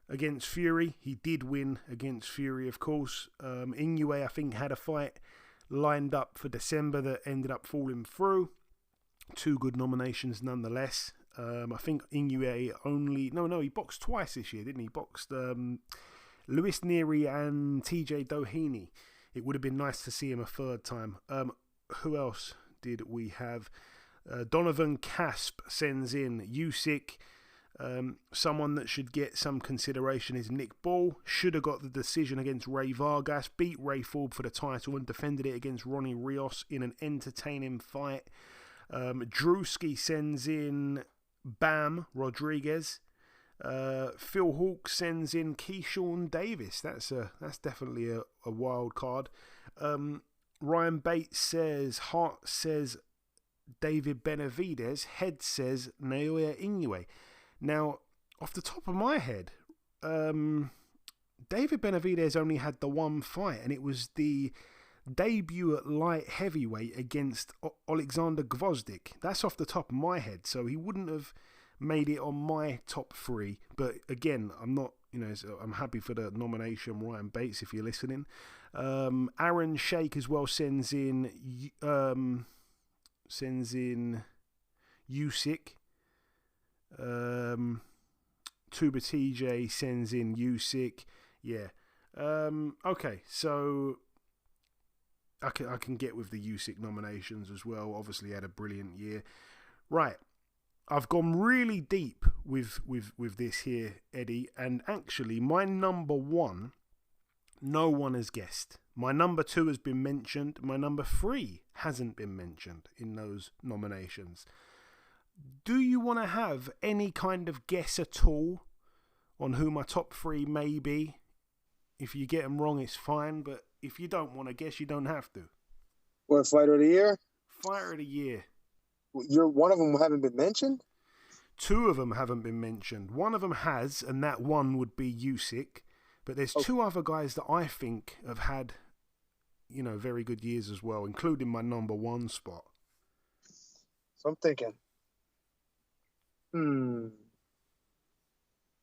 against Fury. He did win against Fury, of course. Inoue, I think, had a fight lined up for December that ended up falling through. 2 good nominations nonetheless. I think Inoue he boxed twice this year, didn't he? He boxed Luis Neary and TJ Doheny. It would have been nice to see him a third time. Who else did we have? Donovan Casp sends in Usyk. Someone that should get some consideration is Nick Ball. Should have got the decision against Ray Vargas. Beat Ray Forbes for the title and defended it against Ronnie Rios in an entertaining fight. Drewski sends in Bam Rodriguez. Phil Hawke sends in Keyshawn Davis. That's definitely a wild card. Ryan Bates says, Hart says David Benavidez. Head says Naoya Inoue. Now, off the top of my head, David Benavidez only had the one fight, and it was the debut at light heavyweight against Alexander Gvozdyk. That's off the top of my head, so he wouldn't have made it on my top three. But again, I'm not, I'm happy for the nomination, Ryan Bates, if you're listening. Aaron Sheikh as well sends in Usyk. Tuba TJ sends in Usyk. Yeah. Okay, so I can get with the Usyk nominations as well. Obviously had a brilliant year. Right. I've gone really deep with this here, Eddie, and actually my number one, no one has guessed. My number two has been mentioned. My number three hasn't been mentioned in those nominations. Do you want to have any kind of guess at all on who my top three may be? If you get them wrong, it's fine, but if you don't want to guess, you don't have to. What, fighter of the year? Fighter of the year. One of them haven't been mentioned? Two of them haven't been mentioned. One of them has, and that one would be Usyk. But there's two other guys that I think have had, very good years as well, including my number one spot. So I'm thinking,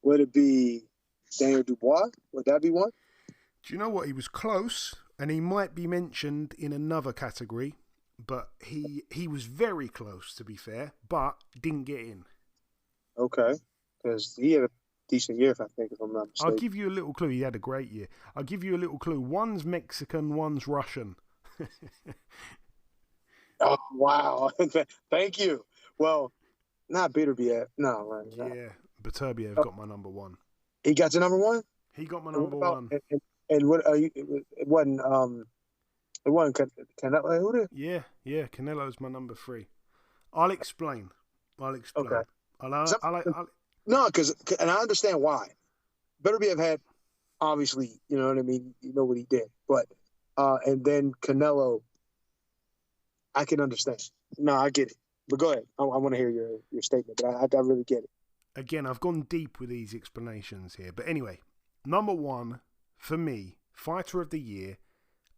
would it be Daniel Dubois? Would that be one? Do you know what? He was close, and he might be mentioned in another category, but he was very close, to be fair, but didn't get in. Okay, because he had a decent year, if I'm not mistaken. I'll give you a little clue. He had a great year. I'll give you a little clue. One's Mexican, one's Russian. Oh, wow. Thank you. Well, not Beterbiev. No. Right. Yeah, Beterbiev got my number one. He got your number one? He got my number one. And what it wasn't Canelo? Who did? Yeah, Canelo's my number three. I'll explain. Okay. No, and I understand why. Beterbiev had, obviously, you know what I mean? You know what he did. But, and then Canelo, I can understand. No, I get it. But go ahead. I want to hear your statement, but I really get it. Again, I've gone deep with these explanations here. But anyway, number one, for me, fighter of the year,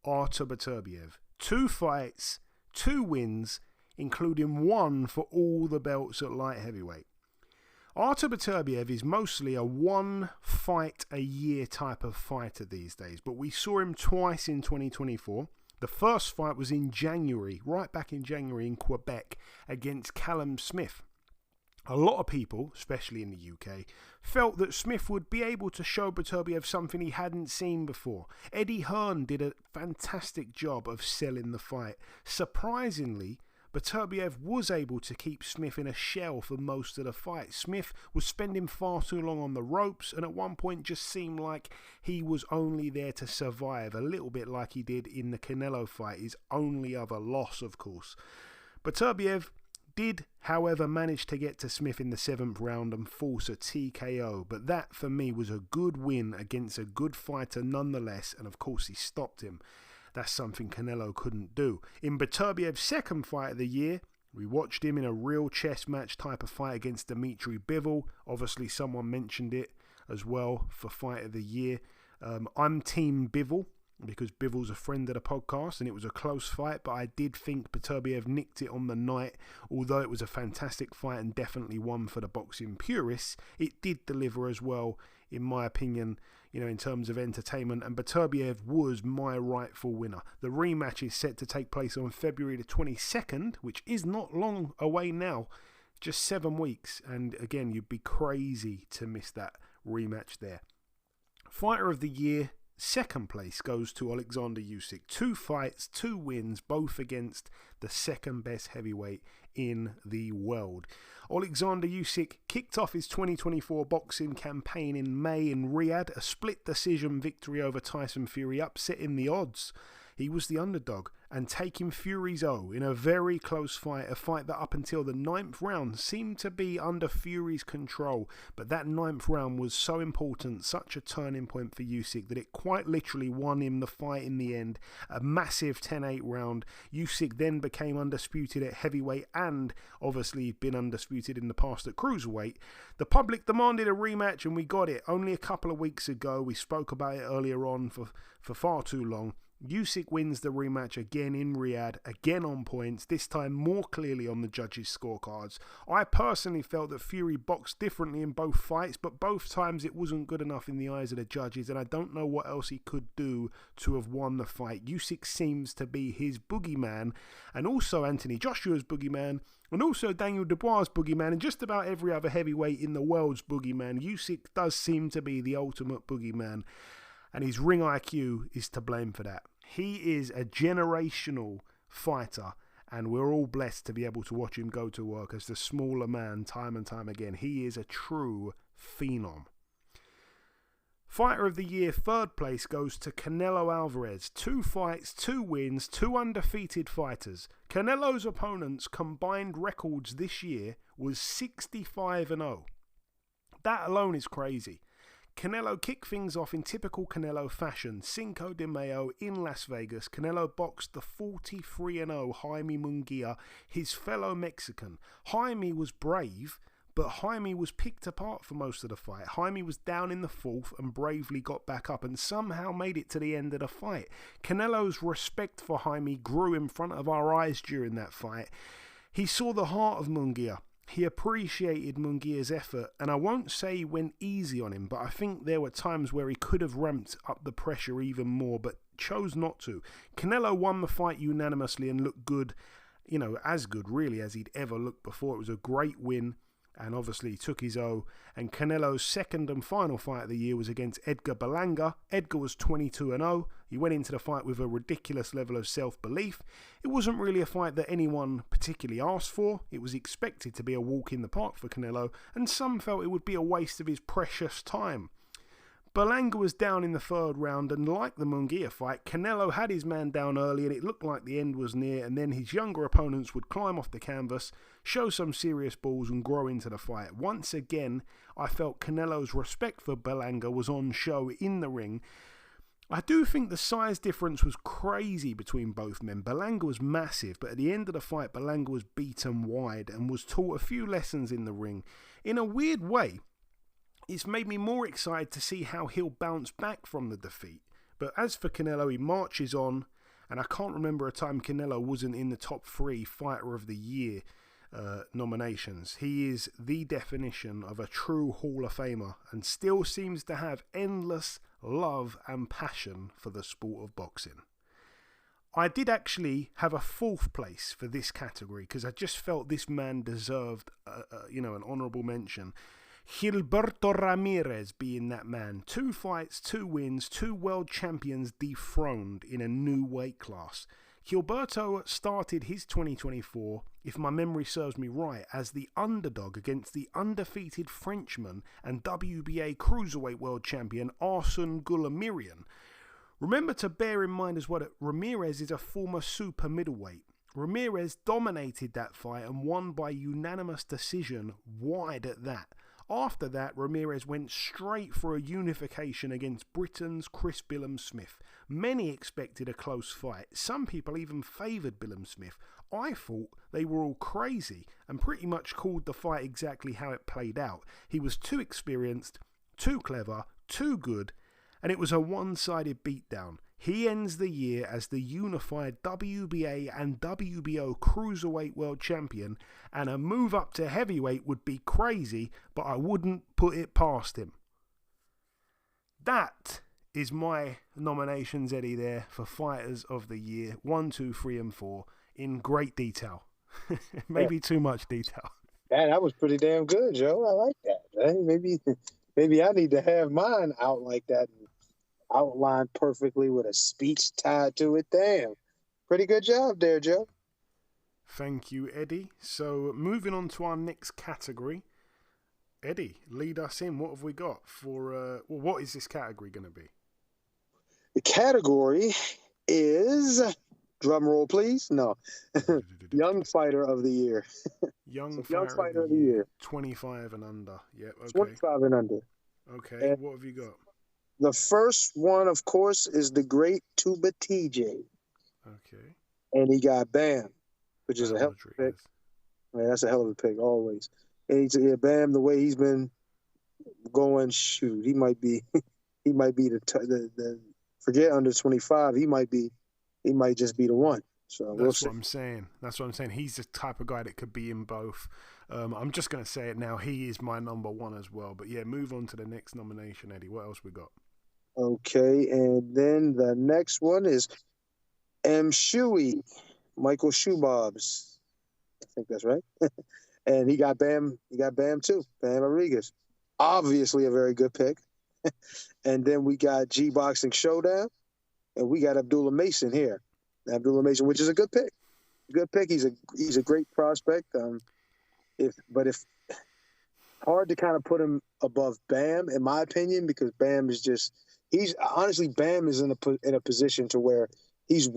Artur Beterbiev. 2 fights, 2 wins, including 1 for all the belts at light heavyweight. Artur Beterbiev is mostly a 1-fight-a-year type of fighter these days, but we saw him twice in 2024. The first fight was in January, right back in January in Quebec against Callum Smith. A lot of people, especially in the UK, felt that Smith would be able to show Beterbiev something he hadn't seen before. Eddie Hearn did a fantastic job of selling the fight. Surprisingly, Beterbiev was able to keep Smith in a shell for most of the fight. Smith was spending far too long on the ropes and at one point just seemed like he was only there to survive, a little bit like he did in the Canelo fight, his only other loss, of course. Beterbiev did, however, manage to get to Smith in the 7th round and force a TKO, but that for me was a good win against a good fighter nonetheless, and of course he stopped him. That's something Canelo couldn't do. In Beterbiev's second fight of the year, we watched him in a real chess match type of fight against Dmitry Bivol. Obviously someone mentioned it as well for fight of the year. I'm team Bivol, because Bivol's a friend of the podcast and it was a close fight, but I did think Beterbiev nicked it on the night. Although it was a fantastic fight and definitely one for the boxing purists, it did deliver as well, in my opinion, in terms of entertainment, and Beterbiev was my rightful winner. The rematch is set to take place on February the 22nd, which is not long away now, just 7 weeks, and again, you'd be crazy to miss that rematch there. Fighter of the Year, second place goes to Alexander Usyk. 2 fights, 2 wins, both against the second best heavyweight in the world. Alexander Usyk kicked off his 2024 boxing campaign in May in Riyadh, a split decision victory over Tyson Fury, upsetting the odds. He was the underdog and taking Fury's O in a very close fight, a fight that up until the 9th round seemed to be under Fury's control. But that 9th round was so important, such a turning point for Usyk, that it quite literally won him the fight in the end. A massive 10-8 round. Usyk then became undisputed at heavyweight and obviously been undisputed in the past at cruiserweight. The public demanded a rematch and we got it only a couple of weeks ago. We spoke about it earlier on for far too long. Usyk wins the rematch again in Riyadh, again on points, this time more clearly on the judges' scorecards. I personally felt that Fury boxed differently in both fights, but both times it wasn't good enough in the eyes of the judges, and I don't know what else he could do to have won the fight. Usyk seems to be his boogeyman, and also Anthony Joshua's boogeyman, and also Daniel Dubois' boogeyman, and just about every other heavyweight in the world's boogeyman. Usyk does seem to be the ultimate boogeyman, and his ring IQ is to blame for that. He is a generational fighter, and we're all blessed to be able to watch him go to work as the smaller man time and time again. He is a true phenom. Fighter of the Year, third place goes to Canelo Alvarez. 2 fights, 2 wins, 2 undefeated fighters. Canelo's opponents' combined records this year was 65-0. That alone is crazy. Canelo kicked things off in typical Canelo fashion. Cinco de Mayo in Las Vegas. Canelo boxed the 43-0 Jaime Munguia, his fellow Mexican. Jaime was brave, but Jaime was picked apart for most of the fight. Jaime was down in the 4th and bravely got back up and somehow made it to the end of the fight. Canelo's respect for Jaime grew in front of our eyes during that fight. He saw the heart of Munguia. He appreciated Munguia's effort, and I won't say he went easy on him, but I think there were times where he could have ramped up the pressure even more, but chose not to. Canelo won the fight unanimously and looked good, as good really as he'd ever looked before. It was a great win, and obviously he took his O. And Canelo's second and final fight of the year was against Edgar Berlanga. Edgar was 22-0. He went into the fight with a ridiculous level of self-belief. It wasn't really a fight that anyone particularly asked for. It was expected to be a walk in the park for Canelo, and some felt it would be a waste of his precious time. Berlanga was down in the 3rd round, and like the Munguia fight, Canelo had his man down early and it looked like the end was near, and then his younger opponents would climb off the canvas, show some serious balls and grow into the fight. Once again, I felt Canelo's respect for Berlanga was on show in the ring. I do think the size difference was crazy between both men. Berlanga was massive, but at the end of the fight, Berlanga was beaten wide and was taught a few lessons in the ring. In a weird way, it's made me more excited to see how he'll bounce back from the defeat. But as for Canelo, he marches on, and I can't remember a time Canelo wasn't in the top 3 Fighter of the Year nominations. He is the definition of a true Hall of Famer and still seems to have endless love and passion for the sport of boxing. I did actually have a 4th place for this category because I just felt this man deserved an honourable mention. Gilberto Ramirez being that man. 2 fights, 2 wins, 2 world champions dethroned in a new weight class. Gilberto started his 2024, if my memory serves me right, as the underdog against the undefeated Frenchman and WBA cruiserweight world champion Arsene Goulamirian. Remember to bear in mind as well that Ramirez is a former super middleweight. Ramirez dominated that fight and won by unanimous decision, wide at that. After that, Ramirez went straight for a unification against Britain's Chris Billam-Smith. Many expected a close fight. Some people even favoured Billam-Smith. I thought they were all crazy and pretty much called the fight exactly how it played out. He was too experienced, too clever, too good, and it was a one-sided beatdown. He ends the year as the unified WBA and WBO Cruiserweight World Champion, and a move up to heavyweight would be crazy, but I wouldn't put it past him. That is my nominations, Eddie, there for Fighters of the Year, 1, 2, 3 and 4, in great detail. Maybe too much detail. Man, that was pretty damn good, Joe. I like that. Maybe I need to have mine out like that outlined perfectly with a speech tied to it. Damn. Pretty good job there, Joe. Thank you, Eddie. So moving on to our next category. Eddie, lead us in. What have we got for, what is this category going to be? The category is, drum roll please, no, Young Fighter of the Year. Young Fighter of the Year. 25 and under. Yep, okay. 25 and under. Okay, And what have you got? the first one, of course, is the great Tuba TJ. Okay. And he got Bam, which is a hell of a pick. Man, that's a hell of a pick, always. And Bam, the way he's been going, shoot, he might be the forget under 25. He might just be the one. So that's what I'm saying. He's the type of guy that could be in both. I'm just going to say it now. He is my number one as well. But yeah, move on to the next nomination, Eddie. What else we got? Okay, and then the next one is M. Shuey, Michael Shoebobs. I think that's right. And he got Bam. He got Bam too. Bam Rodriguez. Obviously a very good pick. And then we got G Boxing Showdown, and we got Abdullah Mason here. Abdullah Mason, which is a good pick. Good pick. He's a great prospect. If hard to kind of put him above Bam in my opinion, because Bam is just Bam is in a position to where he's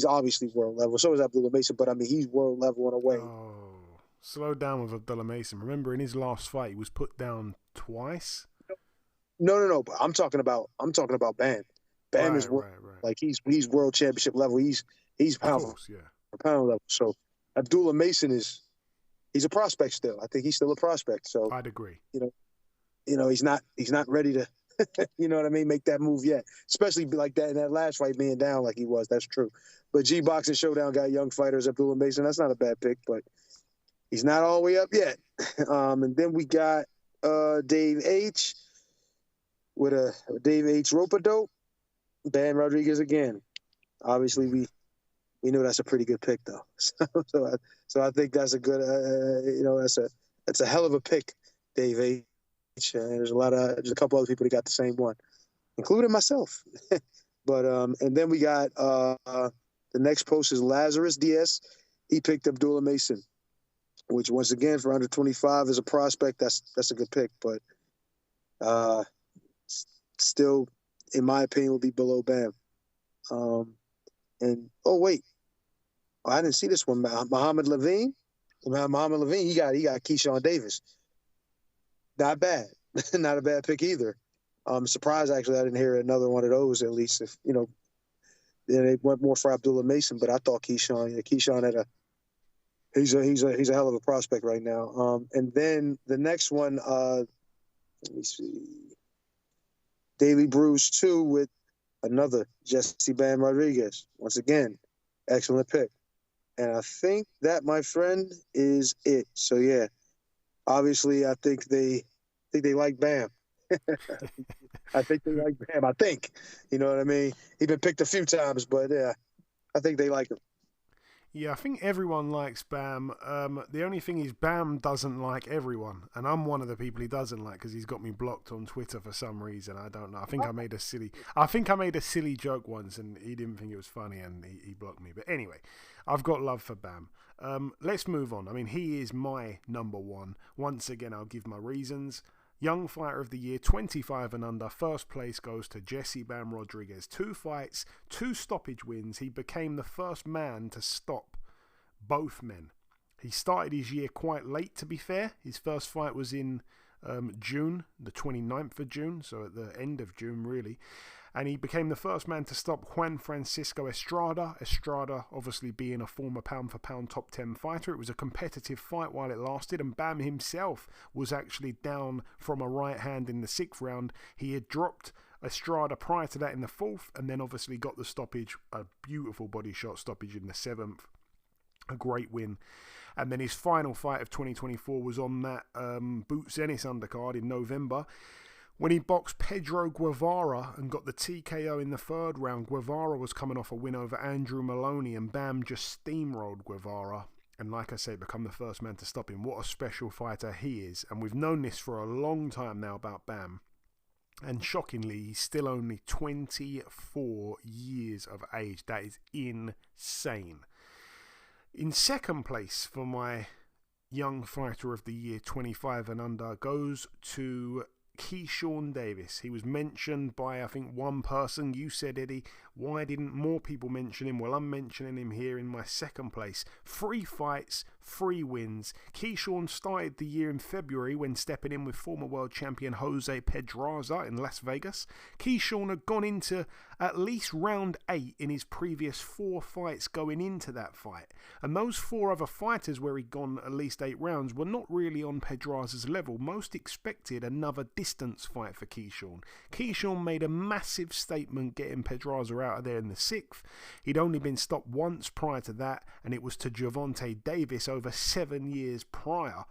obviously world level. So is Abdullah Mason, but I mean he's world level in a way. Oh, slow down with Abdullah Mason. Remember in his last fight he was put down twice. No. But I'm talking about Bam. Bam is like he's world championship level. He's pound for pound level. So Abdullah Mason he's a prospect still. I think he's still a prospect. So I'd agree. You know he's not ready to you know what I mean, make that move yet. Especially like that in that last fight being down like he was. That's true. But G Boxing Showdown got young fighters. Abdullah Mason. That's not a bad pick, but he's not all the way up yet. And then we got Dave H. with a Dave H. Rope-a-dope. Bam Rodriguez again. Obviously, we know that's a pretty good pick, though. So I think that's a good, that's a hell of a pick, Dave H. There's a couple other people that got the same one, including myself. But and then we got the next post is Lazarus Diaz. He picked Abdullah Mason, which once again for under 25 is a prospect. That's a good pick, but still, in my opinion, will be below Bam. And I didn't see this one. Muhammad Levine, he got Keyshawn Davis. Not bad, not a bad pick either. I'm surprised actually I didn't hear another one of those at least. If they went more for Abdullah Mason, but I thought Keyshawn he's a hell of a prospect right now. And then the next one, let me see. Daily Brews 2 with another Jesse Bam Rodriguez. Once again, excellent pick. And I think that, my friend, is it. So yeah, obviously I think they like Bam. I think they like Bam. I think, you know what I mean? He's been picked a few times, but yeah, I think they like him. Yeah, I think everyone likes Bam. The only thing is Bam doesn't like everyone, and I'm one of the people he doesn't like because he's got me blocked on Twitter for some reason. I don't know. I think I made a silly joke once, and he didn't think it was funny, and he blocked me. But anyway, I've got love for Bam. Let's move on. I mean, he is my number one. Once again, I'll give my reasons. Young Fighter of the Year, 25 and under. First place goes to Jesse Bam Rodriguez. 2 fights, 2 stoppage wins. He became the first man to stop both men. He started his year quite late, to be fair. His first fight was in June, the 29th of June, so at the end of June, really. And he became the first man to stop Juan Francisco Estrada. Estrada, obviously being a former pound-for-pound top 10 fighter. It was a competitive fight while it lasted, and Bam himself was actually down from a right hand in the 6th round. He had dropped Estrada prior to that in the 4th, and then obviously got the stoppage, a beautiful body shot stoppage in the 7th. A great win. And then his final fight of 2024 was on that Boots Ennis undercard in November, when he boxed Pedro Guevara and got the TKO in the 3rd round. Guevara was coming off a win over Andrew Maloney, and Bam just steamrolled Guevara. And like I say, become the first man to stop him. What a special fighter he is. And we've known this for a long time now about Bam. And shockingly, he's still only 24 years of age. That is insane. In second place for my young fighter of the year, 25 and under, goes to Keyshawn Davis. He was mentioned by, I think, one person. You said, Eddie, why didn't more people mention him? Well, I'm mentioning him here in my second place. 3 fights, 3 wins. Keyshawn started the year in February when stepping in with former world champion Jose Pedraza in Las Vegas. Keyshawn had gone into at least round 8 in his previous 4 fights going into that fight. And those 4 other fighters where he'd gone at least 8 rounds were not really on Pedraza's level. Most expected another distance fight for Keyshawn. Keyshawn made a massive statement getting Pedraza out of there in the 6th. He'd only been stopped once prior to that, and it was to Gervonta Davis over 7 years prior.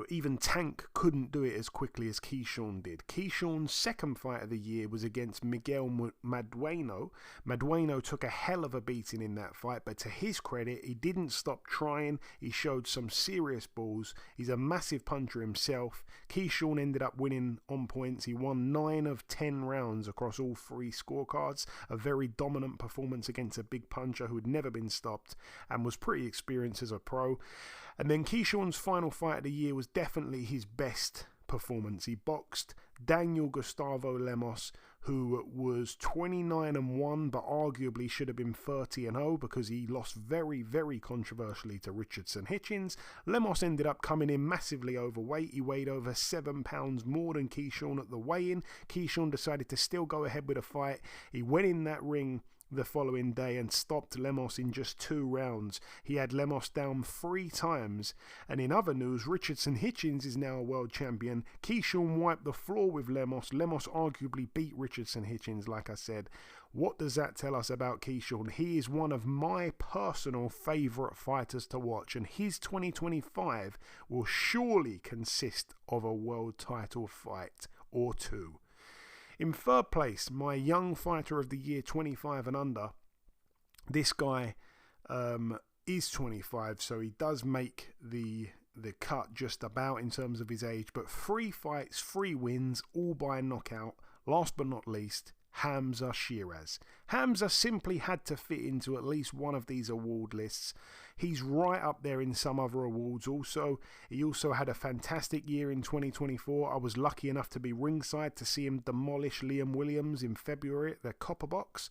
Even Tank couldn't do it as quickly as Keyshawn did. Keyshawn's second fight of the year was against Miguel Madueno. Madueno took a hell of a beating in that fight, but to his credit, he didn't stop trying. He showed some serious balls. He's a massive puncher himself. Keyshawn ended up winning on points. He won 9 of 10 rounds across all 3 scorecards. A very dominant performance against a big puncher who had never been stopped and was pretty experienced as a pro. And then Keyshawn's final fight of the year was definitely his best performance. He boxed Daniel Gustavo Lemos, who was 29-1, but arguably should have been 30-0 because he lost very, very controversially to Richardson Hitchens. Lemos ended up coming in massively overweight. He weighed over 7 pounds more than Keyshawn at the weigh-in. Keyshawn decided to still go ahead with a fight. He went in that ring the following day and stopped Lemos in just 2 rounds. He had Lemos down 3 times. And in other news, Richardson Hitchens is now a world champion. Keyshawn wiped the floor with Lemos. Lemos arguably beat Richardson Hitchens, like I said. What does that tell us about Keyshawn? He is one of my personal favourite fighters to watch, and his 2025 will surely consist of a world title fight or 2. In third place, my young fighter of the year, 25 and under. This guy is 25, so he does make the cut just about in terms of his age. But 3 fights, 3 wins, all by knockout. Last but not least, Hamza Shiraz. Hamza simply had to fit into at least one of these award lists. He's right up there in some other awards also. He also had a fantastic year in 2024. I was lucky enough to be ringside to see him demolish Liam Williams in February at the Copper Box.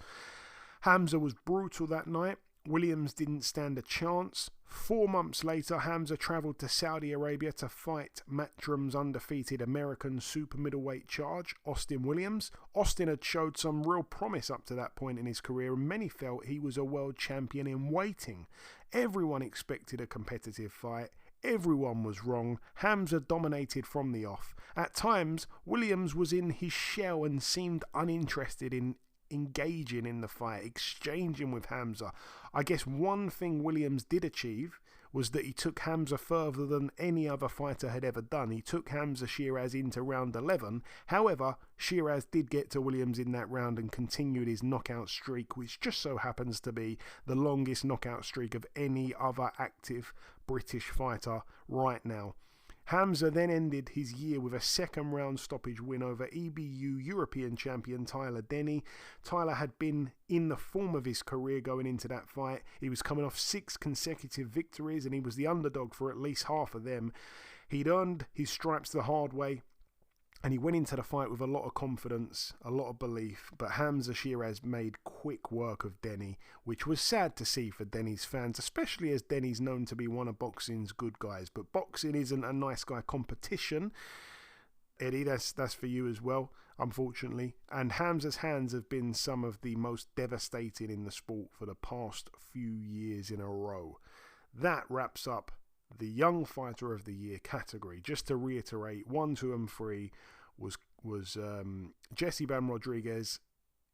Hamza was brutal that night. Williams didn't stand a chance. 4 months later, Hamza travelled to Saudi Arabia to fight Matchroom's undefeated American super middleweight charge, Austin Williams. Austin had showed some real promise up to that point in his career, and many felt he was a world champion in waiting. Everyone expected a competitive fight. Everyone was wrong. Hamza dominated from the off. At times, Williams was in his shell and seemed uninterested in engaging in the fight, exchanging with Hamza. I guess one thing Williams did achieve was that he took Hamza further than any other fighter had ever done. He took Hamza Shiraz into round 11. However, Shiraz did get to Williams in that round and continued his knockout streak, which just so happens to be the longest knockout streak of any other active British fighter right now. Hamza then ended his year with a 2nd round stoppage win over EBU European champion Tyler Denny. Tyler had been in the form of his career going into that fight. He was coming off 6 consecutive victories and he was the underdog for at least half of them. He'd earned his stripes the hard way, and he went into the fight with a lot of confidence, a lot of belief, but Hamza Shiraz made quick work of Denny, which was sad to see for Denny's fans, especially as Denny's known to be one of boxing's good guys. But boxing isn't a nice guy competition. Eddie, that's for you as well, unfortunately. And Hamza's hands have been some of the most devastating in the sport for the past few years in a row. That wraps up the Young Fighter of the Year category. Just to reiterate, 1, 2 and 3 was Jesse Bam Rodriguez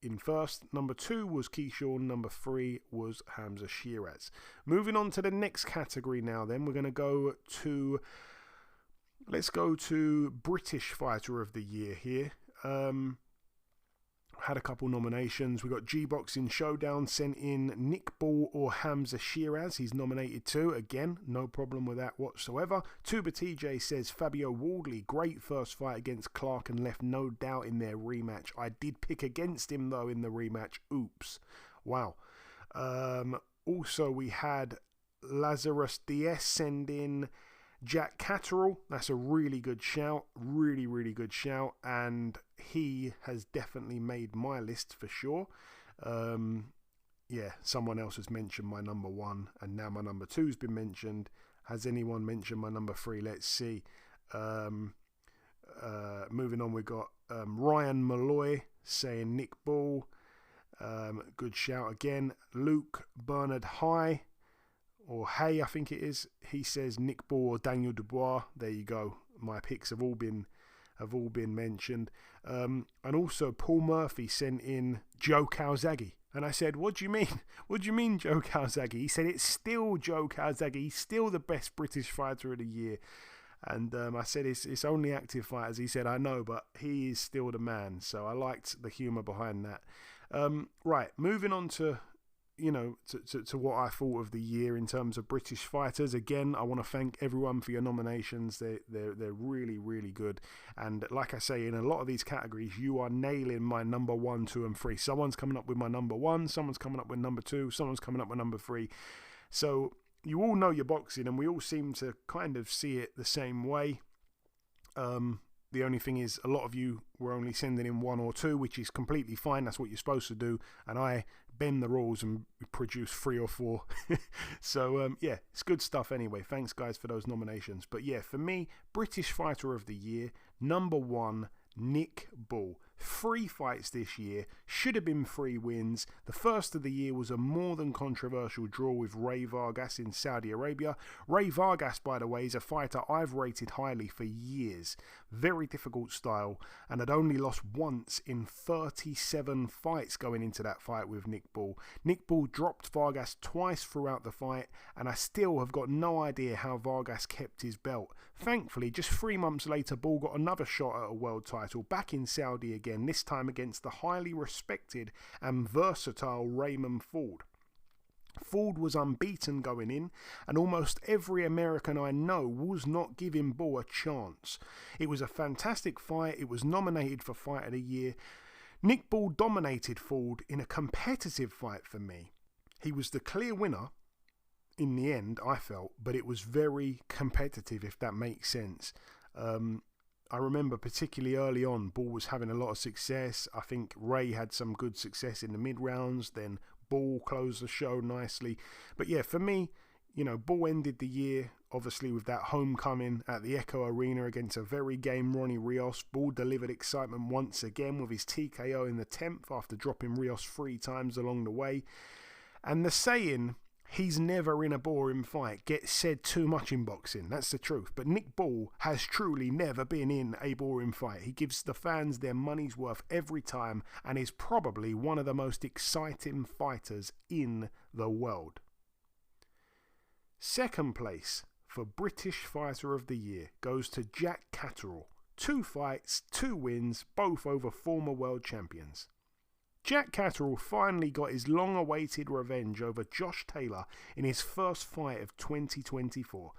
in first. Number 2 was Keyshawn. Number 3 was Hamza Shiraz. Moving on to the next category now then. We're going to go to... Let's go to British Fighter of the Year here. had a couple nominations. We got G-Boxing Showdown sent in Nick Ball or Hamza Shiraz. He's nominated too. Again, no problem with that whatsoever. Tuba TJ says Fabio Wardley, great first fight against Clark and left no doubt in their rematch. I did pick against him though in the rematch. Oops. Wow. Also, we had Lazarus Diaz send in Jack Catterall. That's a really good shout. Really, really good shout. And he has definitely made my list for sure. Yeah, someone else has mentioned my number 1, and now my number 2 has been mentioned. Has anyone mentioned my number 3? Let's see. Moving on, we got Ryan Malloy saying Nick Ball. Good shout again. Luke Bernard High, or Hay, I think it is. He says Nick Ball or Daniel Dubois. There you go. My picks have all been mentioned. And also Paul Murphy sent in Joe Calzaghe. And I said, what do you mean? What do you mean Joe Calzaghe? He said it's still Joe Calzaghe. He's still the best British fighter of the year. And I said it's only active fighters. He said, I know, but he is still the man. So I liked the humour behind that. Right, moving on to to what I thought of the year in terms of British fighters. Again, I want to thank everyone for your nominations. They're really, really good. And like I say, in a lot of these categories, you are nailing my number 1, 2, and 3. Someone's coming up with my number 1, someone's coming up with number 2, someone's coming up with number 3. So you all know your boxing, and we all seem to kind of see it the same way. The only thing is, a lot of you were only sending in 1 or 2, which is completely fine. That's what you're supposed to do. And I bend the rules and produce 3 or 4. So, yeah, it's good stuff anyway. Thanks, guys, for those nominations. But, yeah, for me, British Fighter of the Year, number 1, Nick Ball. 3 fights this year, should have been 3 wins. The first of the year was a more than controversial draw with Ray Vargas in Saudi Arabia. Ray Vargas, by the way, is a fighter I've rated highly for years. Very difficult style, and had only lost once in 37 fights going into that fight with Nick Ball. Nick Ball dropped Vargas twice throughout the fight, and I still have got no idea how Vargas kept his belt. Thankfully, just 3 months later, Ball got another shot at a world title back in Saudi again, this time against the highly respected and versatile Raymond Ford. Ford was unbeaten going in, and almost every American I know was not giving Ball a chance. It was a fantastic fight. It was nominated for Fight of the Year. Nick Ball dominated Ford in a competitive fight for me. He was the clear winner in the end, I felt, but it was very competitive, if that makes sense. I remember particularly early on, Ball was having a lot of success. I think Ray had some good success in the mid-rounds, then Ball closed the show nicely. But yeah, for me, Ball ended the year, obviously, with that homecoming at the Echo Arena against a very game Ronnie Rios. Ball delivered excitement once again with his TKO in the 10th after dropping Rios 3 times along the way. And the saying, he's never in a boring fight, gets said too much in boxing. That's the truth. But Nick Ball has truly never been in a boring fight. He gives the fans their money's worth every time and is probably one of the most exciting fighters in the world. Second place for British Fighter of the Year goes to Jack Catterall. 2 fights, 2 wins, both over former world champions. Jack Catterall finally got his long-awaited revenge over Josh Taylor in his first fight of 2024.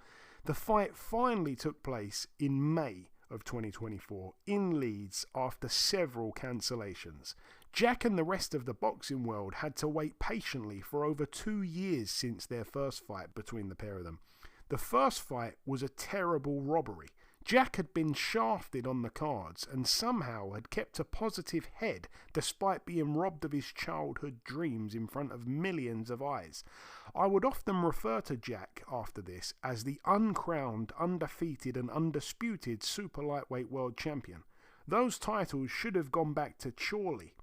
The fight finally took place in May of 2024 in Leeds after several cancellations. Jack and the rest of the boxing world had to wait patiently for over 2 years since their first fight between the pair of them. The first fight was a terrible robbery. Jack had been shafted on the cards and somehow had kept a positive head despite being robbed of his childhood dreams in front of millions of eyes. I would often refer to Jack after this as the uncrowned, undefeated and undisputed super lightweight world champion. Those titles should have gone back to Chorley.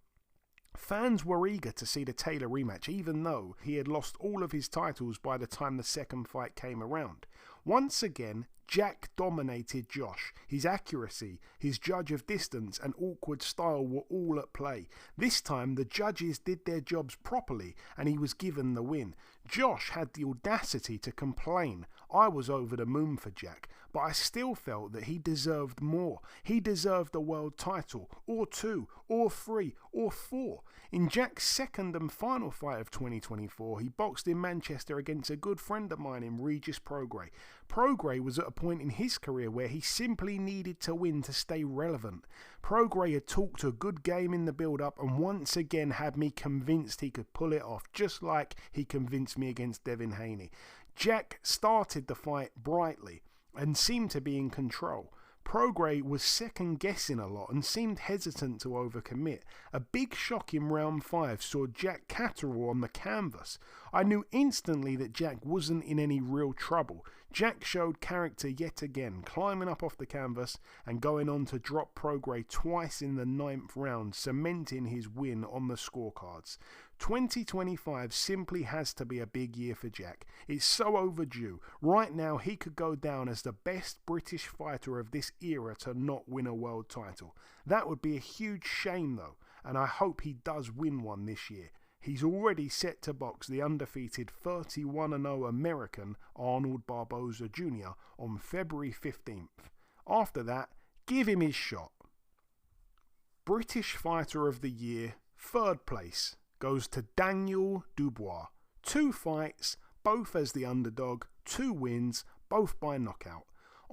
Fans were eager to see the Taylor rematch, even though he had lost all of his titles by the time the second fight came around. Once again, Jack dominated Josh. His accuracy, his judge of distance and awkward style were all at play. This time the judges did their jobs properly and he was given the win. Josh had the audacity to complain. I was over the moon for Jack, but I still felt that he deserved more. He deserved a world title, or 2, or 3, or 4. In Jack's second and final fight of 2024, he boxed in Manchester against a good friend of mine in Regis Prograis. Prograis was at a point in his career where he simply needed to win to stay relevant. Prograis had talked a good game in the build-up and once again had me convinced he could pull it off, just like he convinced me against Devin Haney. Jack started the fight brightly and seemed to be in control. Prograis was second-guessing a lot and seemed hesitant to overcommit. A big shock in round 5 saw Jack Catterall on the canvas. I knew instantly that Jack wasn't in any real trouble. Jack showed character yet again, climbing up off the canvas and going on to drop Prograis twice in the 9th round, cementing his win on the scorecards. 2025 simply has to be a big year for Jack. It's so overdue. Right now he could go down as the best British fighter of this era to not win a world title. That would be a huge shame though, and I hope he does win one this year. He's already set to box the undefeated 31-0 American Arnold Barboza Jr. on February 15th. After that, give him his shot. British Fighter of the Year, 3rd place, goes to Daniel Dubois. 2 fights, both as the underdog, 2 wins, both by knockout.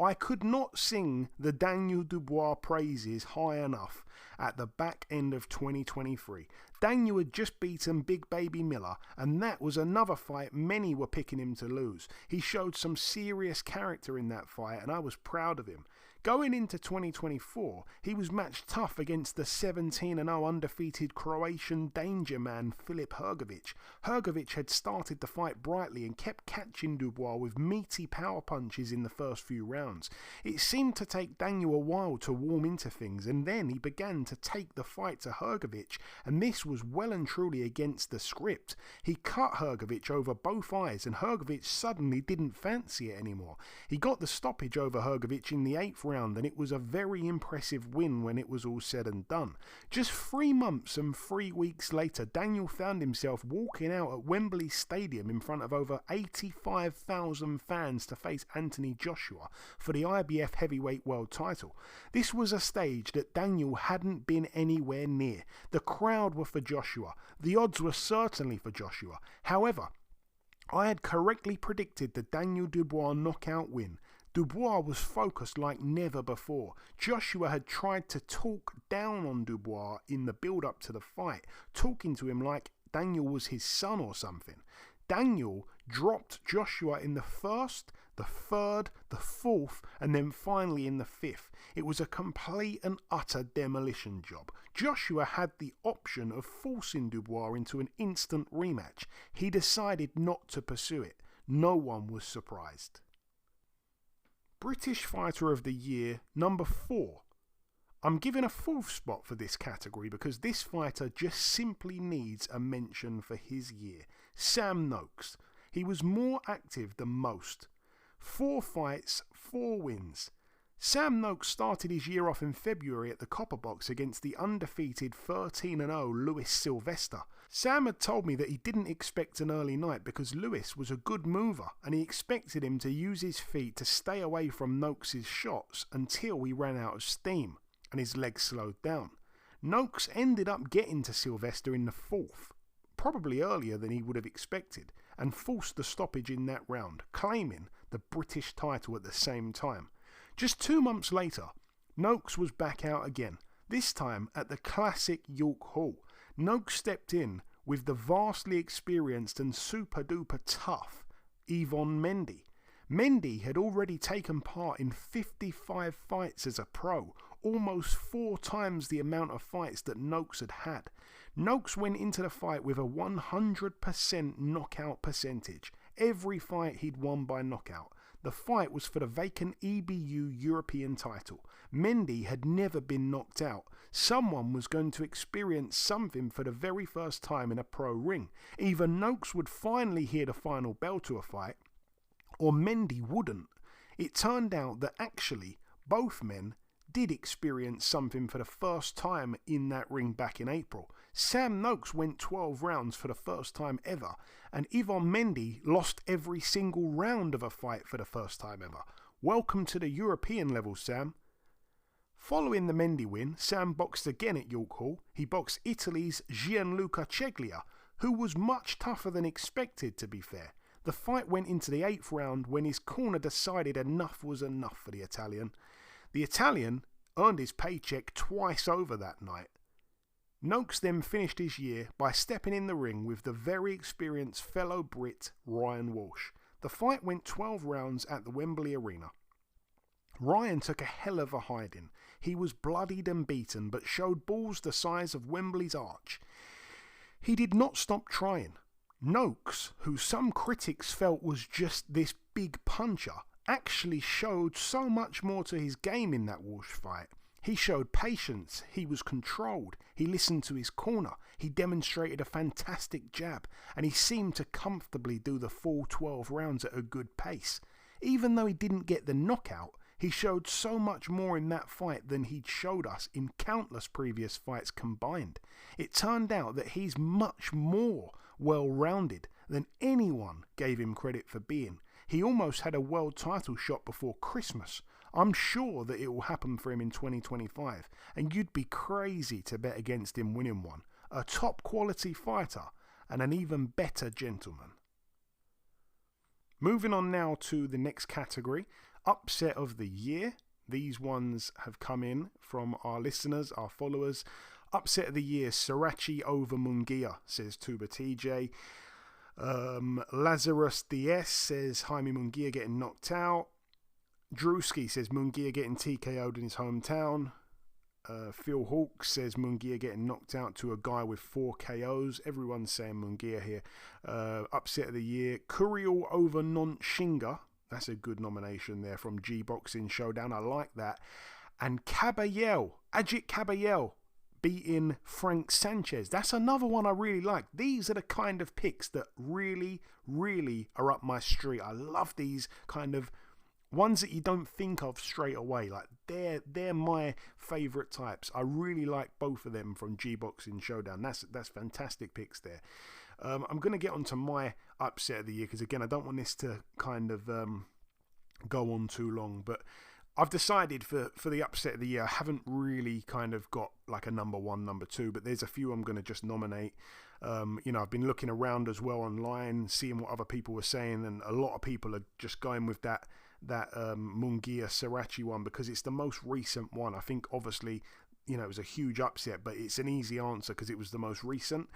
I could not sing the Daniel Dubois praises high enough at the back end of 2023. Daniel had just beaten Big Baby Miller, and that was another fight many were picking him to lose. He showed some serious character in that fight, and I was proud of him. Going into 2024, he was matched tough against the 17-0 undefeated Croatian danger man Filip Hrgović. Hrgović had started the fight brightly and kept catching Dubois with meaty power punches in the first few rounds. It seemed to take Daniel a while to warm into things, and then he began to take the fight to Hrgović, and this was well and truly against the script. He cut Hrgović over both eyes, and Hrgović suddenly didn't fancy it anymore. He got the stoppage over Hrgović in the 8th round, and it was a very impressive win when it was all said and done. Just 3 months and 3 weeks later, Daniel found himself walking out at Wembley Stadium in front of over 85,000 fans to face Anthony Joshua for the IBF heavyweight world title. This was a stage that Daniel hadn't been anywhere near. The crowd were for Joshua. The odds were certainly for Joshua. However, I had correctly predicted the Daniel Dubois knockout win. Dubois was focused like never before. Joshua had tried to talk down on Dubois in the build-up to the fight, talking to him like Daniel was his son or something. Daniel dropped Joshua in the 1st, the 3rd, the 4th, and then finally in the 5th. It was a complete and utter demolition job. Joshua had the option of forcing Dubois into an instant rematch. He decided not to pursue it. No one was surprised. British Fighter of the Year, number 4. I'm giving a 4th spot for this category because this fighter just simply needs a mention for his year. Sam Noakes. He was more active than most. 4 fights, 4 wins. Sam Noakes started his year off in February at the Copper Box against the undefeated 13-0 Luis Silvestre. Sam had told me that he didn't expect an early night because Luis was a good mover and he expected him to use his feet to stay away from Noakes' shots until he ran out of steam and his legs slowed down. Noakes ended up getting to Silvestre in the 4th, probably earlier than he would have expected, and forced the stoppage in that round, claiming the British title at the same time. Just 2 months later, Noakes was back out again, this time at the classic York Hall. Noakes stepped in with the vastly experienced and super-duper tough Yvonne Mendy. Mendy had already taken part in 55 fights as a pro, almost 4 times the amount of fights that Noakes had had. Noakes went into the fight with a 100% knockout percentage. Every fight he'd won by knockout. The fight was for the vacant EBU European title. Mendy had never been knocked out. Someone was going to experience something for the very first time in a pro ring. Either Noakes would finally hear the final bell to a fight, or Mendy wouldn't. It turned out that actually both men did experience something for the first time in that ring back in April. Sam Noakes went 12 rounds for the first time ever, and Yvonne Mendy lost every single round of a fight for the first time ever. Welcome to the European level, Sam. Following the Mendy win, Sam boxed again at York Hall. He boxed Italy's Gianluca Ceglia, who was much tougher than expected, to be fair. The fight went into the 8th round when his corner decided enough was enough for the Italian. The Italian earned his paycheck twice over that night. Noakes then finished his year by stepping in the ring with the very experienced fellow Brit Ryan Walsh. The fight went 12 rounds at the Wembley Arena. Ryan took a hell of a hiding. He was bloodied and beaten, but showed balls the size of Wembley's arch. He did not stop trying. Noakes, who some critics felt was just this big puncher, actually showed so much more to his game in that Walsh fight. He showed patience, he was controlled, he listened to his corner, he demonstrated a fantastic jab, and he seemed to comfortably do the full 12 rounds at a good pace. Even though he didn't get the knockout, he showed so much more in that fight than he'd showed us in countless previous fights combined. It turned out that he's much more well-rounded than anyone gave him credit for being. He almost had a world title shot before Christmas. I'm sure that it will happen for him in 2025, and you'd be crazy to bet against him winning one. A top quality fighter and an even better gentleman. Moving on now to the next category, upset of the year. These ones have come in from our listeners, our followers. Upset of the year, Sirachi over Munguia, says Tuba TJ. Lazarus DS says Jaime Munguia getting knocked out. Drewski says Munguia getting TKO'd in his hometown. Phil Hawke says Munguia getting knocked out to a guy with 4 KOs. Everyone's saying Munguia here. Upset of the year, Curiel over Nonshinga. That's a good nomination there from G Boxing Showdown. I like that. And Ajit Caballel beating Frank Sanchez. That's another one I really like. These are the kind of picks that really, really are up my street. I love these kind of ones that you don't think of straight away. Like they're my favourite types. I really like both of them from G Boxing Showdown. That's fantastic picks there. I'm going to get onto my upset of the year because again I don't want this to kind of go on too long, but I've decided for the upset of the year I haven't really kind of got like a number 1, number 2, but there's a few I'm going to just nominate. I've been looking around as well online, seeing what other people were saying, and a lot of people are just going with that Munguia Sirachi one because it's the most recent one. I think obviously it was a huge upset, but it's an easy answer because it was the most recent.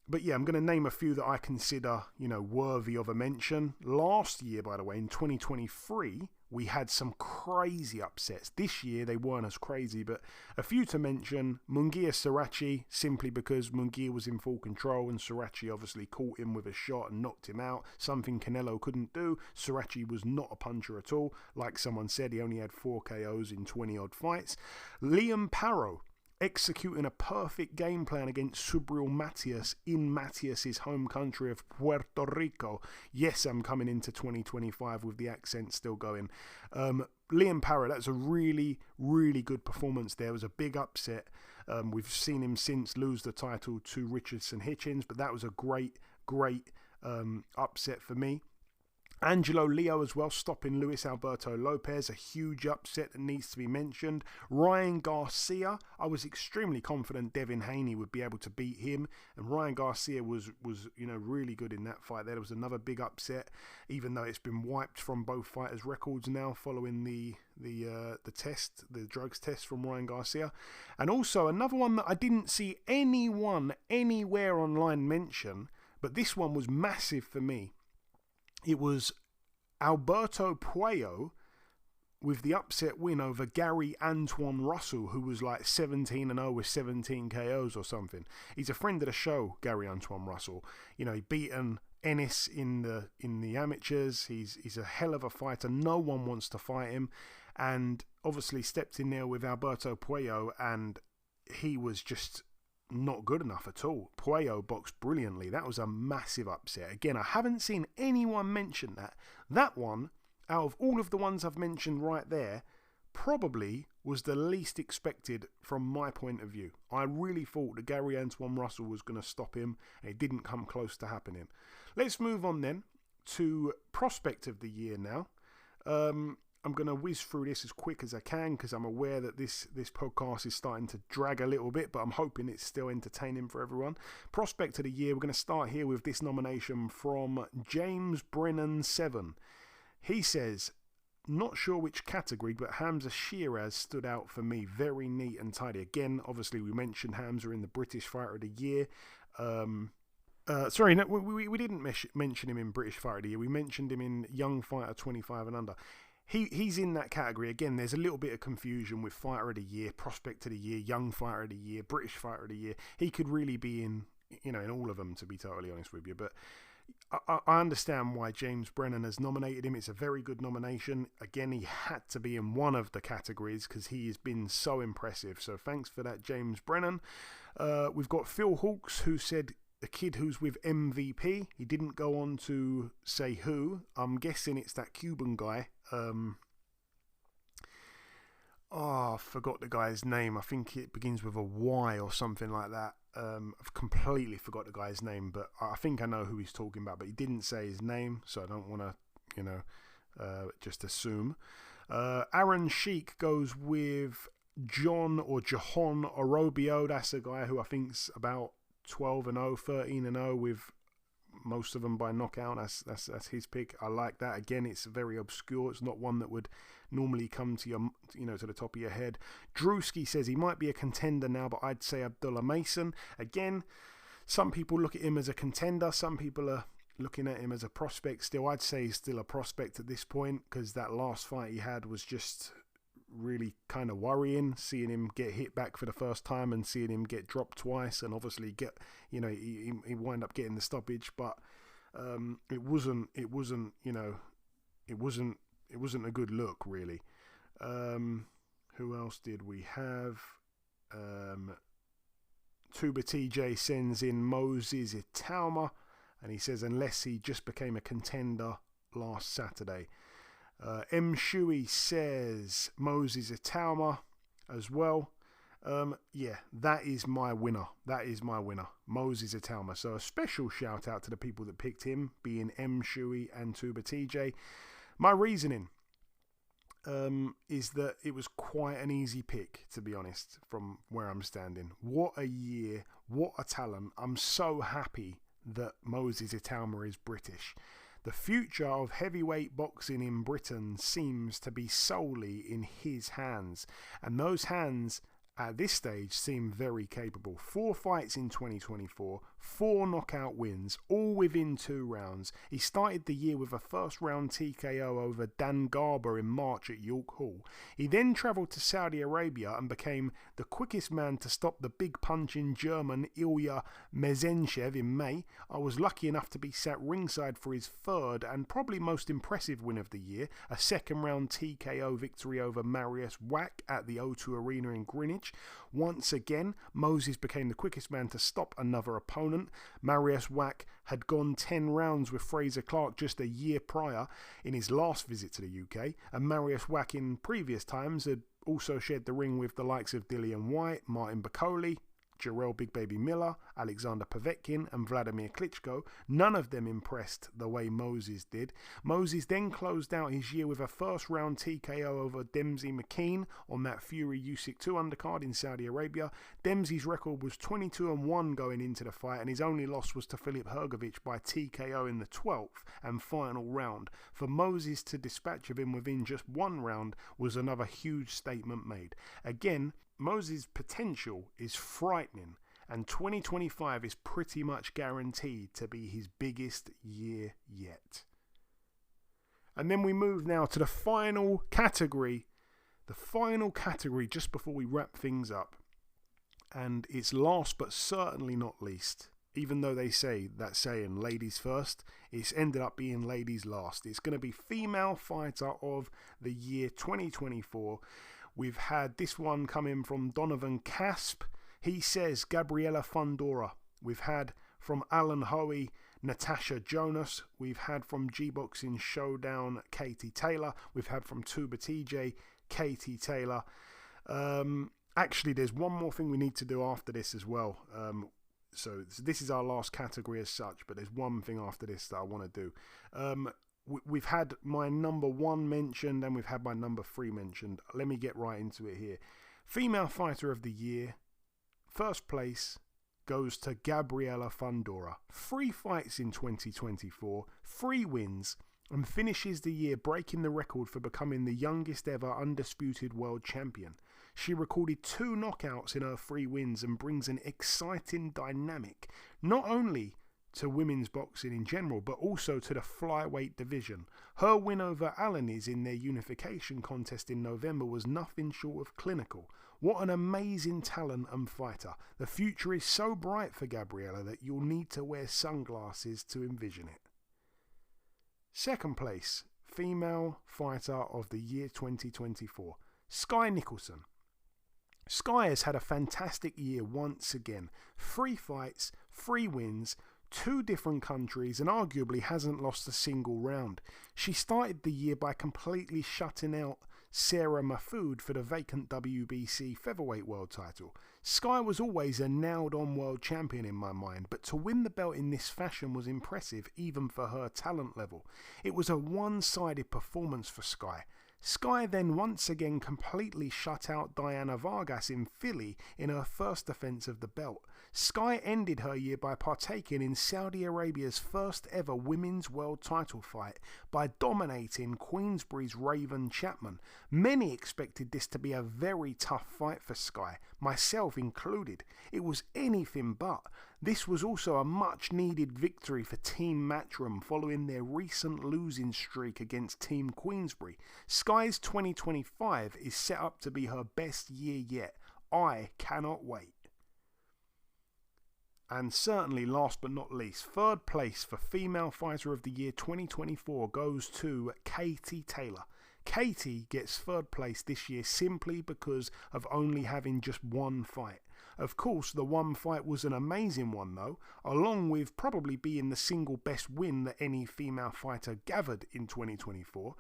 But yeah, I'm going to name a few that I consider, worthy of a mention. Last year, by the way, in 2023, we had some crazy upsets. This year, they weren't as crazy, but a few to mention. Munguia Sirachi, simply because Munguia was in full control and Sirachi obviously caught him with a shot and knocked him out, something Canelo couldn't do. Sirachi was not a puncher at all. Like someone said, he only had 4 KOs in 20-odd fights. Liam Parro, executing a perfect game plan against Subriel Matias in Matias's home country of Puerto Rico. Yes, I'm coming into 2025 with the accent still going. Liam Parro, that's a really, really good performance there. It was a big upset. We've seen him since lose the title to Richardson Hitchens, but that was a great upset for me. Angelo Leo as well, stopping Luis Alberto Lopez, a huge upset that needs to be mentioned. Ryan Garcia, I was extremely confident Devin Haney would be able to beat him, and Ryan Garcia was really good in that fight. There was another big upset, even though it's been wiped from both fighters' records now following the drugs test from Ryan Garcia. And also another one that I didn't see anyone anywhere online mention, but this one was massive for me. It was Alberto Puello with the upset win over Gary Antoine Russell, who was like 17-0 with 17 KOs or something. He's a friend of the show, Gary Antoine Russell. He beaten Ennis in the amateurs. He's a hell of a fighter. No one wants to fight him, and obviously stepped in there with Alberto Puello, and he was just not good enough at all. Puello boxed brilliantly. That was a massive upset. Again, I haven't seen anyone mention that. That one out of all of the ones I've mentioned right there, probably was the least expected from my point of view. I really thought that Gary Antoine Russell was going to stop him, and it didn't come close to happening. Let's move on then to Prospect of the Year now. I'm going to whiz through this as quick as I can because I'm aware that this podcast is starting to drag a little bit, but I'm hoping it's still entertaining for everyone. Prospect of the Year, we're going to start here with this nomination from James Brennan 7. He says, not sure which category, but Hamza Shiraz stood out for me. Very neat and tidy. Again, obviously we mentioned Hamza in the British Fighter of the Year. Sorry, no, we didn't mention him in British Fighter of the Year. We mentioned him in Young Fighter 25 and under. He's in that category. Again, there's a little bit of confusion with Fighter of the Year, Prospect of the Year, Young Fighter of the Year, British Fighter of the Year. He could really be in all of them, to be totally honest with you. But I understand why James Brennan has nominated him. It's a very good nomination. Again, he had to be in one of the categories because he has been so impressive. So thanks for that, James Brennan. We've got Phil Hawkes, who said a kid who's with MVP. He didn't go on to say who. I'm guessing it's that Cuban guy. I forgot the guy's name. I think it begins with a Y or something like that. I've completely forgot the guy's name, but I think I know who he's talking about, but he didn't say his name, so I don't want to, just assume. Aaron Sheik goes with Jahan Orobio. That's a guy who I think's about 12-0, 13-0 with most of them by knockout. That's his pick. I like that. Again, it's very obscure. It's not one that would normally come to your, to the top of your head. Drewski says he might be a contender now, but I'd say Abdullah Mason. Again, some people look at him as a contender. Some people are looking at him as a prospect still. I'd say he's still a prospect at this point because that last fight he had was just really kind of worrying, seeing him get hit back for the first time and seeing him get dropped twice, and obviously he wound up getting the stoppage, but it wasn't a good look really. Who else did we have? Tuba TJ sends in Moses Itauma, and he says unless he just became a contender last Saturday. M. Shui says Moses Itauma as well. That is my winner. Moses Itauma. So a special shout out to the people that picked him, being M. Shui and Tuba TJ. My reasoning is that it was quite an easy pick, to be honest, from where I'm standing. What a year. What a talent. I'm so happy that Moses Itauma is British. The future of heavyweight boxing in Britain seems to be solely in his hands, and those hands at this stage seem very capable. 4 fights in 2024, 4 knockout wins, all within 2 rounds. He started the year with a first round TKO over Dan Garber in March at York Hall. He then travelled to Saudi Arabia and became the quickest man to stop the big punching German Ilya Mezenchev in May. I was lucky enough to be sat ringside for his third and probably most impressive win of the year, a second round TKO victory over Mariusz Wach at the O2 Arena in Greenwich. Once again, Moses became the quickest man to stop another opponent. Mariusz Wach had gone 10 rounds with Fraser Clark just a year prior in his last visit to the UK, and Mariusz Wach in previous times had also shared the ring with the likes of Dillian White, Martin Bakole, Jarrell Big Baby Miller, Alexander Povetkin and Vladimir Klitschko. None of them impressed the way Moses did. Moses then closed out his year with a first round TKO over Dempsey McKean on that Fury Usyk 2 undercard in Saudi Arabia. Dempsey's record was 22-1 going into the fight, and his only loss was to Filip Hrgovic by TKO in the 12th and final round. For Moses to dispatch of him within just 1 round was another huge statement made. Again, Moses' potential is frightening, and 2025 is pretty much guaranteed to be his biggest year yet. And then we move now to the final category just before we wrap things up. And it's last but certainly not least, even though they say that saying ladies first, it's ended up being ladies last. It's going to be Female Fighter of the Year 2024. We've had this one coming from Donovan Casp. He says Gabriela Fundora. We've had from Alan Hoey, Natasha Jonas. We've had from G-Boxing Showdown, Katie Taylor. We've had from Tuba TJ, Katie Taylor. Actually, there's one more thing we need to do after this as well. So this is our last category as such, but there's one thing after this that I want to do. We've had my number 1 mentioned and we've had my number 3 mentioned. Let me get right into it here. Female Fighter of the Year. First place goes to Gabriela Fundora. 3 fights in 2024, 3 wins, and finishes the year breaking the record for becoming the youngest ever undisputed world champion. She recorded 2 knockouts in her 3 wins and brings an exciting dynamic, not only to women's boxing in general, but also to the flyweight division. Her win over Alanis in their unification contest in November was nothing short of clinical. What an amazing talent and fighter. The future is so bright for Gabriela that you'll need to wear sunglasses to envision it. Second place, Female Fighter of the Year 2024, Skye Nicholson. Skye has had a fantastic year once again. 3 fights, 3 wins, 2 different countries, and arguably hasn't lost a single round. She started the year by completely shutting out Sarah Mahfoud for the vacant WBC featherweight world title. Skye was always a nailed-on world champion in my mind, but to win the belt in this fashion was impressive even for her talent level. It was a one-sided performance for Skye. Skye then once again completely shut out Diana Vargas in Philly in her first defense of the belt. Skye ended her year by partaking in Saudi Arabia's first ever women's world title fight by dominating Queensbury's Raven Chapman. Many expected this to be a very tough fight for Skye, myself included. It was anything but. This was also a much needed victory for Team Matchroom following their recent losing streak against Team Queensbury. Skye's 2025 is set up to be her best year yet. I cannot wait. And certainly last but not least, third place for Female Fighter of the Year 2024 goes to Katie Taylor. Katie gets third place this year simply because of only having just 1 fight. Of course, the 1 fight was an amazing one though, along with probably being the single best win that any female fighter gathered in 2024.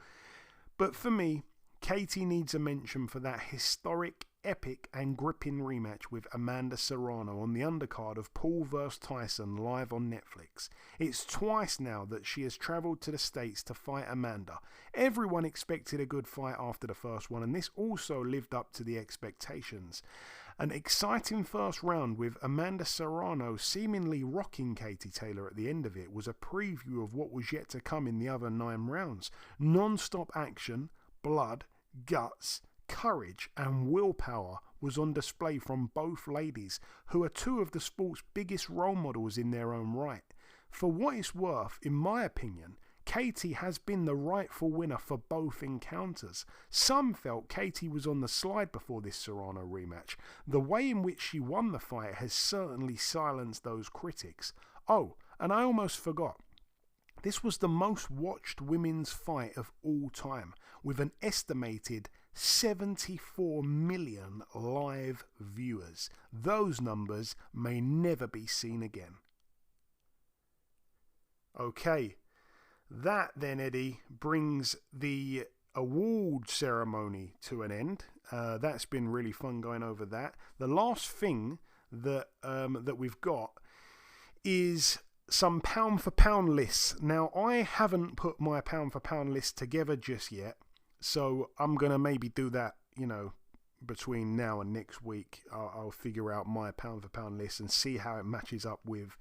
But for me, Katie needs a mention for that historic, epic and gripping rematch with Amanda Serrano on the undercard of Paul vs Tyson live on Netflix. It's twice now that she has travelled to the States to fight Amanda. Everyone expected a good fight after the first one, and this also lived up to the expectations. An exciting first round with Amanda Serrano seemingly rocking Katie Taylor at the end of it was a preview of what was yet to come in the other 9 rounds. Non-stop action, blood, guts, courage and willpower was on display from both ladies, who are 2 of the sport's biggest role models in their own right. For what it's worth, in my opinion, Katie has been the rightful winner for both encounters. Some felt Katie was on the slide before this Serrano rematch. The way in which she won the fight has certainly silenced those critics. Oh, and I almost forgot. This was the most watched women's fight of all time, with an estimated 74 million live viewers. Those numbers may never be seen again. Okay, that then, Eddie, brings the award ceremony to an end. That's been really fun going over that. The last thing that we've got is some pound for pound lists. Now, I haven't put my pound for pound list together just yet, so I'm gonna maybe do that, between now and next week. I'll figure out my pound for pound list and see how it matches up with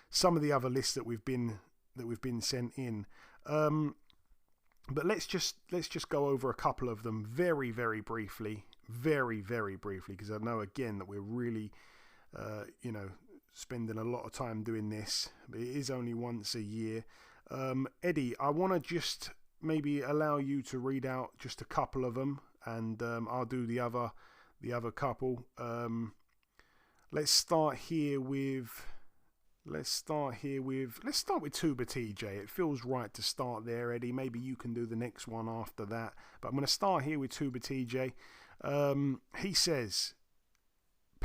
some of the other lists that we've been sent in. But let's just go over a couple of them very, very briefly, because I know again that we're really, spending a lot of time doing this, but it is only once a year. Eddie, I want to just maybe allow you to read out just a couple of them, and I'll do the other couple. Let's start with Tuba TJ. It feels right to start there, Eddie. Maybe you can do the next one after that, but I'm going to start here with Tuba TJ. He says,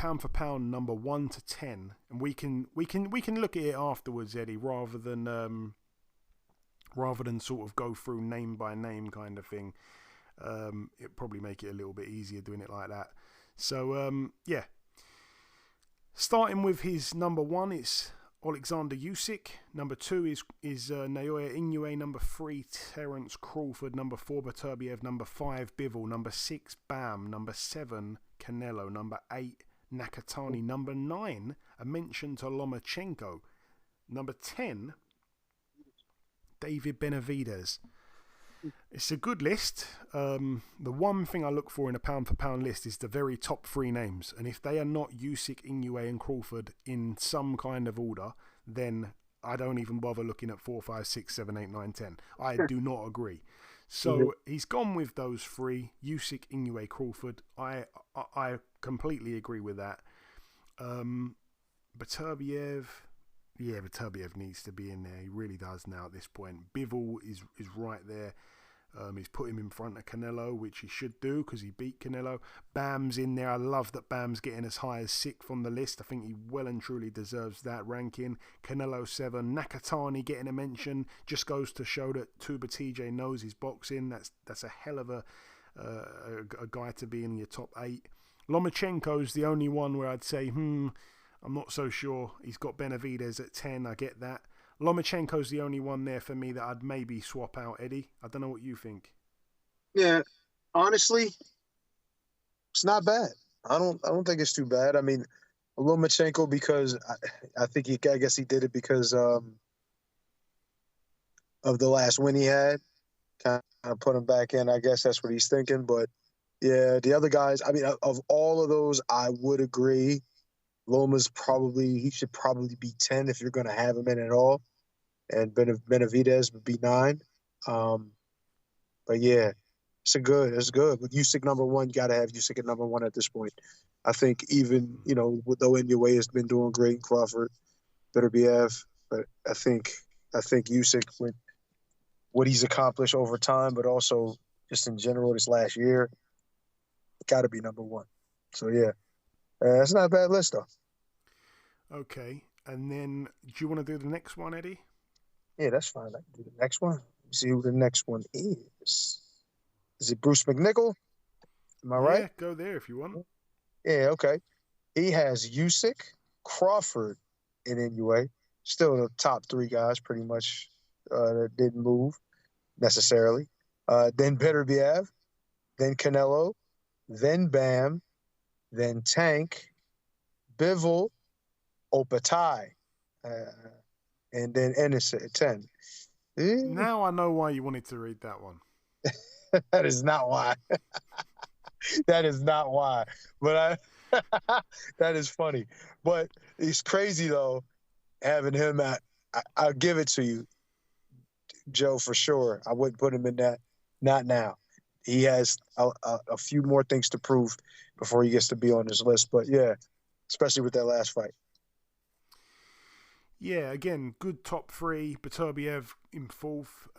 pound for pound number 1 to 10, and we can look at it afterwards, Eddie, rather than sort of go through name by name kind of thing. It'd probably make it a little bit easier doing it like that. So yeah, starting with his number 1, it's Alexander Usyk. Number 2 is Naoya Inoue. Number 3, Terence Crawford. Number 4, Beterbiev. Number 5, Bivol. Number 6, Bam. Number 7, Canelo. Number 8, Nakatani. Number 9, a mention to Lomachenko. Number 10, David Benavidez. It's a good list. The one thing I look for in a pound-for-pound list is the very top 3 names. And if they are not Usyk, Inoue and Crawford in some kind of order, then I don't even bother looking at 4, 5, 6, 7, 8, 9, 10. I do not agree. So he's gone with those 3, Usyk, Inoue, Crawford. I completely agree with that. Beterbiev... Yeah, Beterbiev needs to be in there. He really does now at this point. Bivol is right there. He's put him in front of Canelo, which he should do because he beat Canelo. Bam's in there. I love that Bam's getting as high as 6th on the list. I think he well and truly deserves that ranking. Canelo 7. Nakatani getting a mention. Just goes to show that Tuba TJ knows his boxing. That's a hell of a guy to be in your top 8. Lomachenko's the only one where I'd say, I'm not so sure. He's got Benavidez at 10. I get that. Lomachenko's the only one there for me that I'd maybe swap out, Eddie. I don't know what you think. Yeah, honestly, it's not bad. I don't think it's too bad. I mean, Lomachenko, because I guess he did it because of the last win he had. Kind of put him back in. I guess that's what he's thinking. But yeah, the other guys, I mean, of all of those, I would agree. Loma's he should probably be 10 if you're going to have him in at all. And Benavidez would be 9. But yeah, it's good. With Usyk number 1, you got to have Usyk at number 1 at this point. I think even, though Inoue has been doing great, Crawford, Beterbiev, but I think Usyk, with what he's accomplished over time, but also just in general this last year, got to be number 1. So yeah. It's not a bad list, though. Okay. And then, do you want to do the next one, Eddie? Yeah, that's fine. I can do the next one. See who the next one is. Is it Bruce McNichol? Am I right? Yeah, go there if you want. Yeah, okay. He has Usyk, Crawford, and Inoue. Still the top 3 guys, pretty much, that didn't move necessarily. Then Beterbiev, then Canelo, then Bam, then Tank, Bivol, Opatai, and then Ennis at 10. Now I know why you wanted to read that one. That is not why. That is not why. But that is funny. But it's crazy, though, having him at – I'll give it to you, Joe, for sure. I wouldn't put him in that. Not now. He has a few more things to prove before he gets to be on this list. But, yeah, especially with that last fight. Yeah, again, good top 3. Beterbiev in 4th.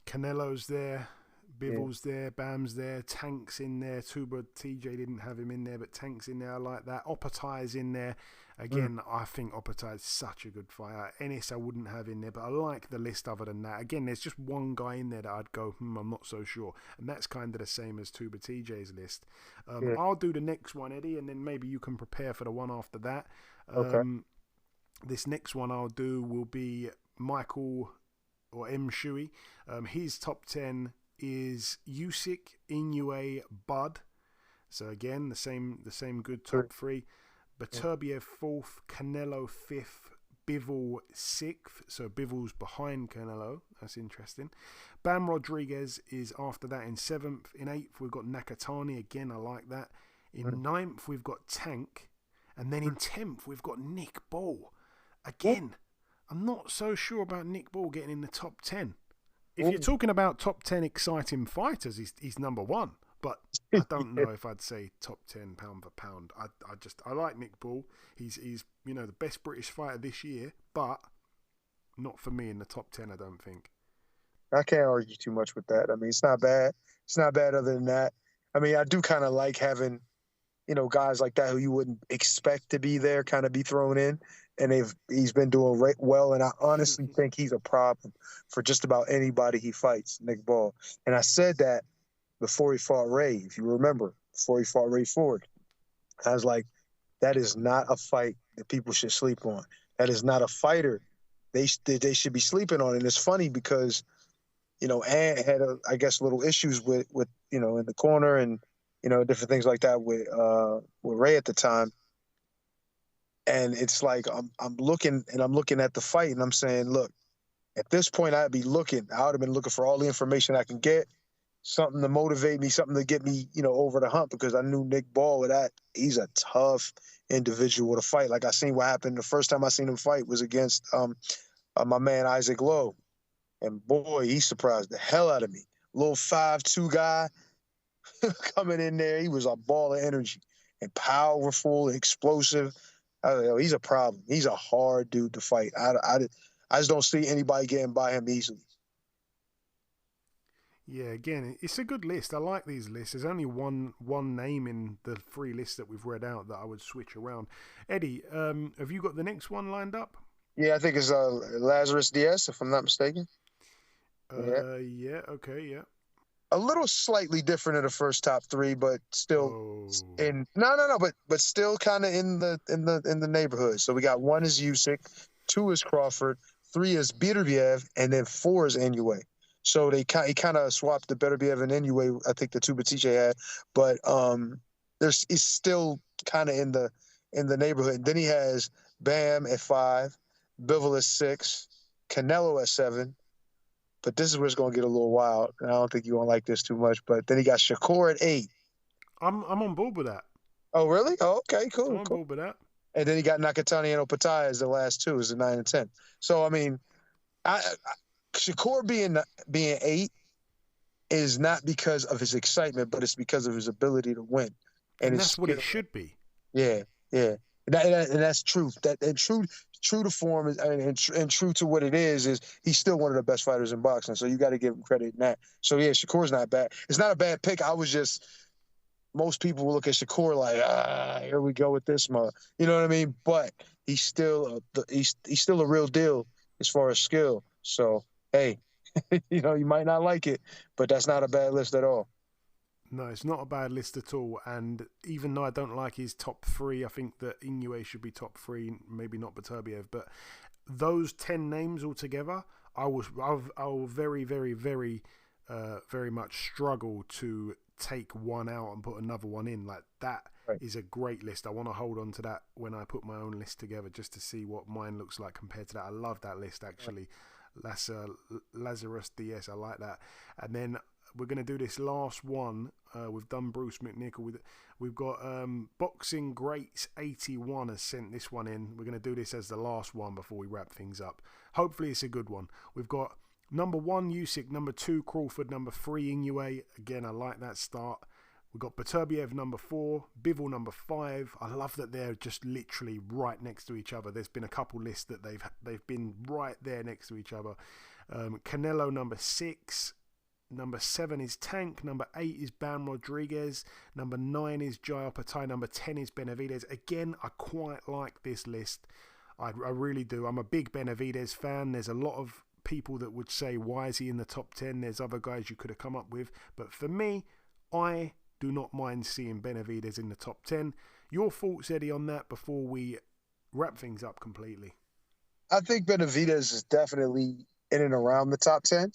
Canelo's there. Bivol's there. Bam's there. Tank's in there. Tuba TJ didn't have him in there, but Tank's in there. I like that. Opatai's in there. Again, I think Opatai's such a good fighter. Ennis I wouldn't have in there, but I like the list other than that. Again, there's just one guy in there that I'd go, I'm not so sure. And that's kind of the same as Tuba TJ's list. I'll do the next one, Eddie, and then maybe you can prepare for the one after that. Okay. This next one I'll do will be Michael or M. Shuey. His top 10 is Usyk, Inoue, Bud. So again, the same good top 3. Beterbiev 4th, Canelo 5th, Bivol 6th. So Bivol's behind Canelo. That's interesting. Bam Rodriguez is after that in 7th. In 8th, we've got Nakatani. Again, I like that. In 9th, we've got Tank. And then in 10th, we've got Nick Ball. Again, I'm not so sure about Nick Ball getting in the top 10. If you're talking about top 10 exciting fighters, he's number 1. But I don't know if I'd say top 10 pound for pound. I like Nick Ball. He's the best British fighter this year, but not for me in the top 10, I don't think. I can't argue too much with that. I mean, it's not bad. It's not bad other than that. I mean, I do kind of like having, guys like that who you wouldn't expect to be there kind of be thrown in, and he's been doing well. And I honestly think he's a problem for just about anybody he fights, Nick Ball. And I said that before he fought Ray, if you remember, before he fought Ray Ford. I was like, that is not a fight that people should sleep on. That is not a fighter they should be sleeping on. And it's funny because, Ant had, I guess, little issues with in the corner and, different things like that with Ray at the time. And it's like I'm looking at the fight and I'm saying, look, at this point I would have been looking for all the information I can get, something to motivate me, something to get me, over the hump, because I knew Nick Ball with that. He's a tough individual to fight. Like I seen what happened the first time I seen him fight was against my man Isaac Lowe. And boy, he surprised the hell out of me. Little 5'2" guy coming in there. He was a ball of energy and powerful, explosive. He's a problem. He's a hard dude to fight. I just don't see anybody getting by him easily. Yeah, again, it's a good list. I like these lists. There's only one name in the 3 lists that we've read out that I would switch around. Eddie, have you got the next one lined up? Yeah, I think it's Lazarus Diaz, if I'm not mistaken. Yeah, okay, yeah. A little slightly different in the first top 3, but still but still kind of in the neighborhood. So we got 1 is Usyk, 2 is Crawford, 3 is Beterbiev, and then 4 is Inoue. So he kind of swapped the Beterbiev and Inoue, I think the 2 Batiste had, but he's still kind of in the neighborhood. And then he has Bam at 5, Bivol at 6, Canelo at 7. But this is where it's going to get a little wild. And I don't think you won't like this too much. But then he got Shakur at 8. I'm on board with that. Oh, really? Oh, okay, cool. I'm on board with that. And then he got Nakatani and Opataya as the last 2, as the 9 and 10. So, I mean, Shakur being 8 is not because of his excitement, but it's because of his ability to win. And that's what it should be. Yeah, yeah. And that's truth. True to form and true to what it is he's still one of the best fighters in boxing. So you got to give him credit in that. So yeah, Shakur's not bad. It's not a bad pick. Most people will look at Shakur like, here we go with this mother. You know what I mean? But he's still a real deal as far as skill. So hey, you might not like it, but that's not a bad list at all. No, it's not a bad list at all. And even though I don't like his top 3, I think that Inoue should be top 3, maybe not Beterbiev. But those 10 names altogether, I will very, very, very, very much struggle to take one out and put another one in. Like that is a great list. I want to hold on to that when I put my own list together, just to see what mine looks like compared to that. I love that list actually. Lazarus Diaz, I like that. And then we're going to do this last one. We've done Bruce McNichol. We've got Boxing Greats 81 has sent this one in. We're going to do this as the last one before we wrap things up. Hopefully it's a good one. We've got number 1 Usyk, number 2 Crawford, number 3 Inoue. Again, I like that start. We've got Beterbiev number 4, Bivol number 5. I love that they're just literally right next to each other. There's been a couple lists that they've been right there next to each other. Canelo number 6. Number 7 is Tank. Number 8 is Bam Rodriguez. Number 9 is Jai Opataya. Number 10 is Benavidez. Again, I quite like this list. I really do. I'm a big Benavidez fan. There's a lot of people that would say, why is he in the top 10? There's other guys you could have come up with. But for me, I do not mind seeing Benavidez in the top 10. Your thoughts, Eddie, on that before we wrap things up completely? I think Benavidez is definitely in and around the top 10.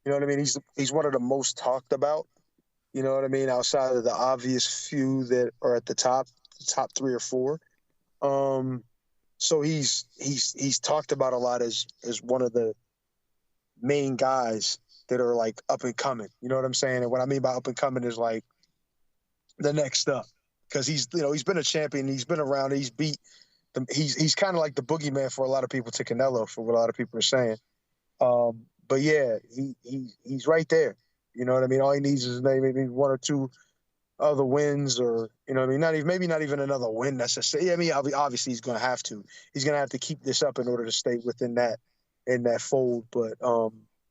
You know what I mean? He's one of the most talked about. You know what I mean? Outside of the obvious few that are at the top 3 or 4. So he's talked about a lot as one of the main guys that are like up and coming. You know what I'm saying? And what I mean by up and coming is like the next up, because he's been a champion. He's been around. He's beat. He's kind of like the boogeyman for a lot of people to Canelo, for what a lot of people are saying. But yeah, he's right there. You know what I mean? All he needs is maybe 1 or 2 other wins, or maybe not even another win necessarily. I mean, obviously he's going to have to. He's going to have to keep this up in order to stay within that fold. But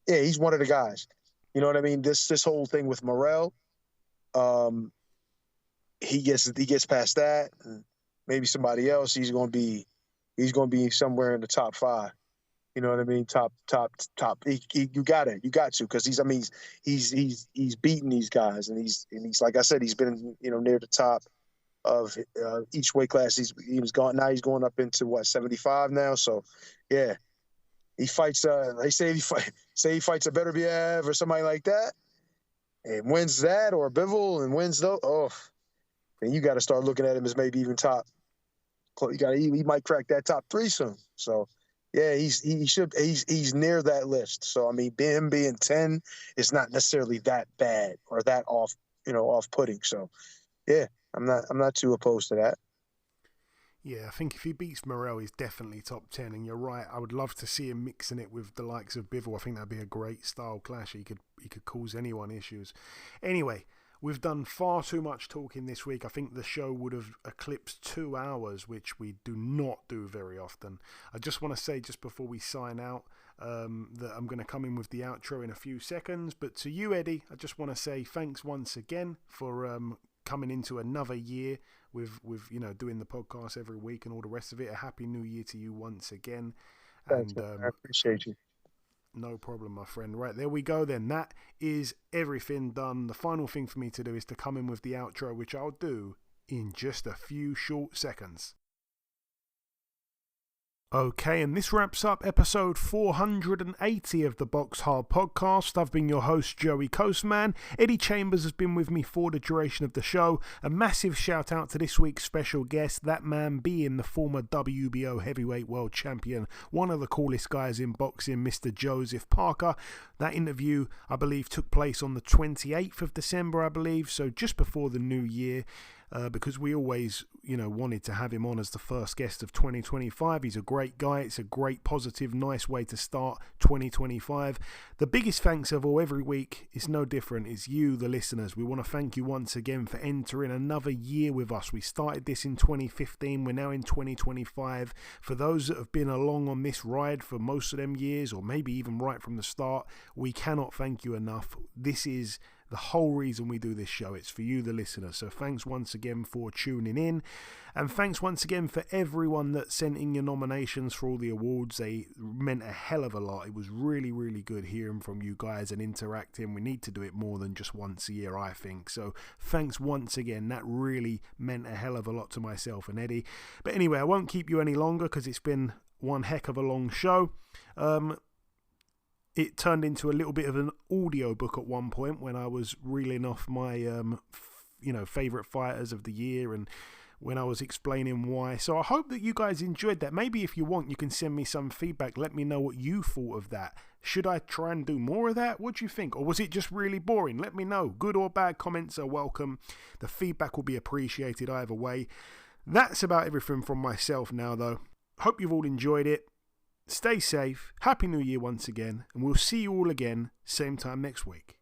yeah, he's one of the guys. You know what I mean? This whole thing with Morrell, he gets past that, and maybe somebody else, he's going to be somewhere in the top 5. You know what I mean? Top. You got to, because he's beaten these guys, and he's like I said, he's been near the top of each weight class. He was gone. Now he's going up into 75 now. So yeah, he fights. They say he fights a Beterbiev or somebody like that, and wins that, or Bivol and wins those. Oh, then you got to start looking at him as maybe even top. He might crack that top 3 soon. So. Yeah, he's near that list. So I mean, him being 10 is not necessarily that bad or that off-putting. So yeah, I'm not too opposed to that. Yeah, I think if he beats Morrell, he's definitely top 10. And you're right, I would love to see him mixing it with the likes of Bivol. I think that'd be a great style clash. He could cause anyone issues. Anyway, we've done far too much talking this week. I think the show would have eclipsed 2 hours, which we do not do very often. I just want to say, just before we sign out, that I'm going to come in with the outro in a few seconds. But to you, Eddie, I just want to say thanks once again for coming into another year with doing the podcast every week and all the rest of it. A happy new year to you once again. Thanks, I appreciate you. No problem, my friend. Right, there we go then. That is everything done. The final thing for me to do is to come in with the outro, which I'll do in just a few short seconds. Okay, and this wraps up episode 480 of the BoxHard Podcast. I've been your host, Joey Coastman. Eddie Chambers has been with me for the duration of the show. A massive shout out to this week's special guest, that man being the former WBO heavyweight world champion, one of the coolest guys in boxing, Mr. Joseph Parker. That interview, I believe, took place on the 28th of December, I believe, so just before the new year. Because we always, wanted to have him on as the first guest of 2025. He's a great guy. It's a great, positive, nice way to start 2025. The biggest thanks of all every week is no different. It's you, the listeners. We want to thank you once again for entering another year with us. We started this in 2015. We're now in 2025. For those that have been along on this ride for most of them years, or maybe even right from the start, we cannot thank you enough. This is the whole reason we do this show. It's for you, the listener. So thanks once again for tuning in. And thanks once again for everyone that sent in your nominations for all the awards. They meant a hell of a lot. It was really, really good hearing from you guys and interacting. We need to do it more than just once a year, I think. So thanks once again. That really meant a hell of a lot to myself and Eddie. But anyway, I won't keep you any longer because it's been one heck of a long show. It turned into a little bit of an audio book at one point when I was reeling off my, favourite fighters of the year and when I was explaining why. So I hope that you guys enjoyed that. Maybe if you want, you can send me some feedback. Let me know what you thought of that. Should I try and do more of that? What do you think? Or was it just really boring? Let me know. Good or bad comments are welcome. The feedback will be appreciated either way. That's about everything from myself now, though. Hope you've all enjoyed it. Stay safe, Happy New Year once again, and we'll see you all again, same time next week.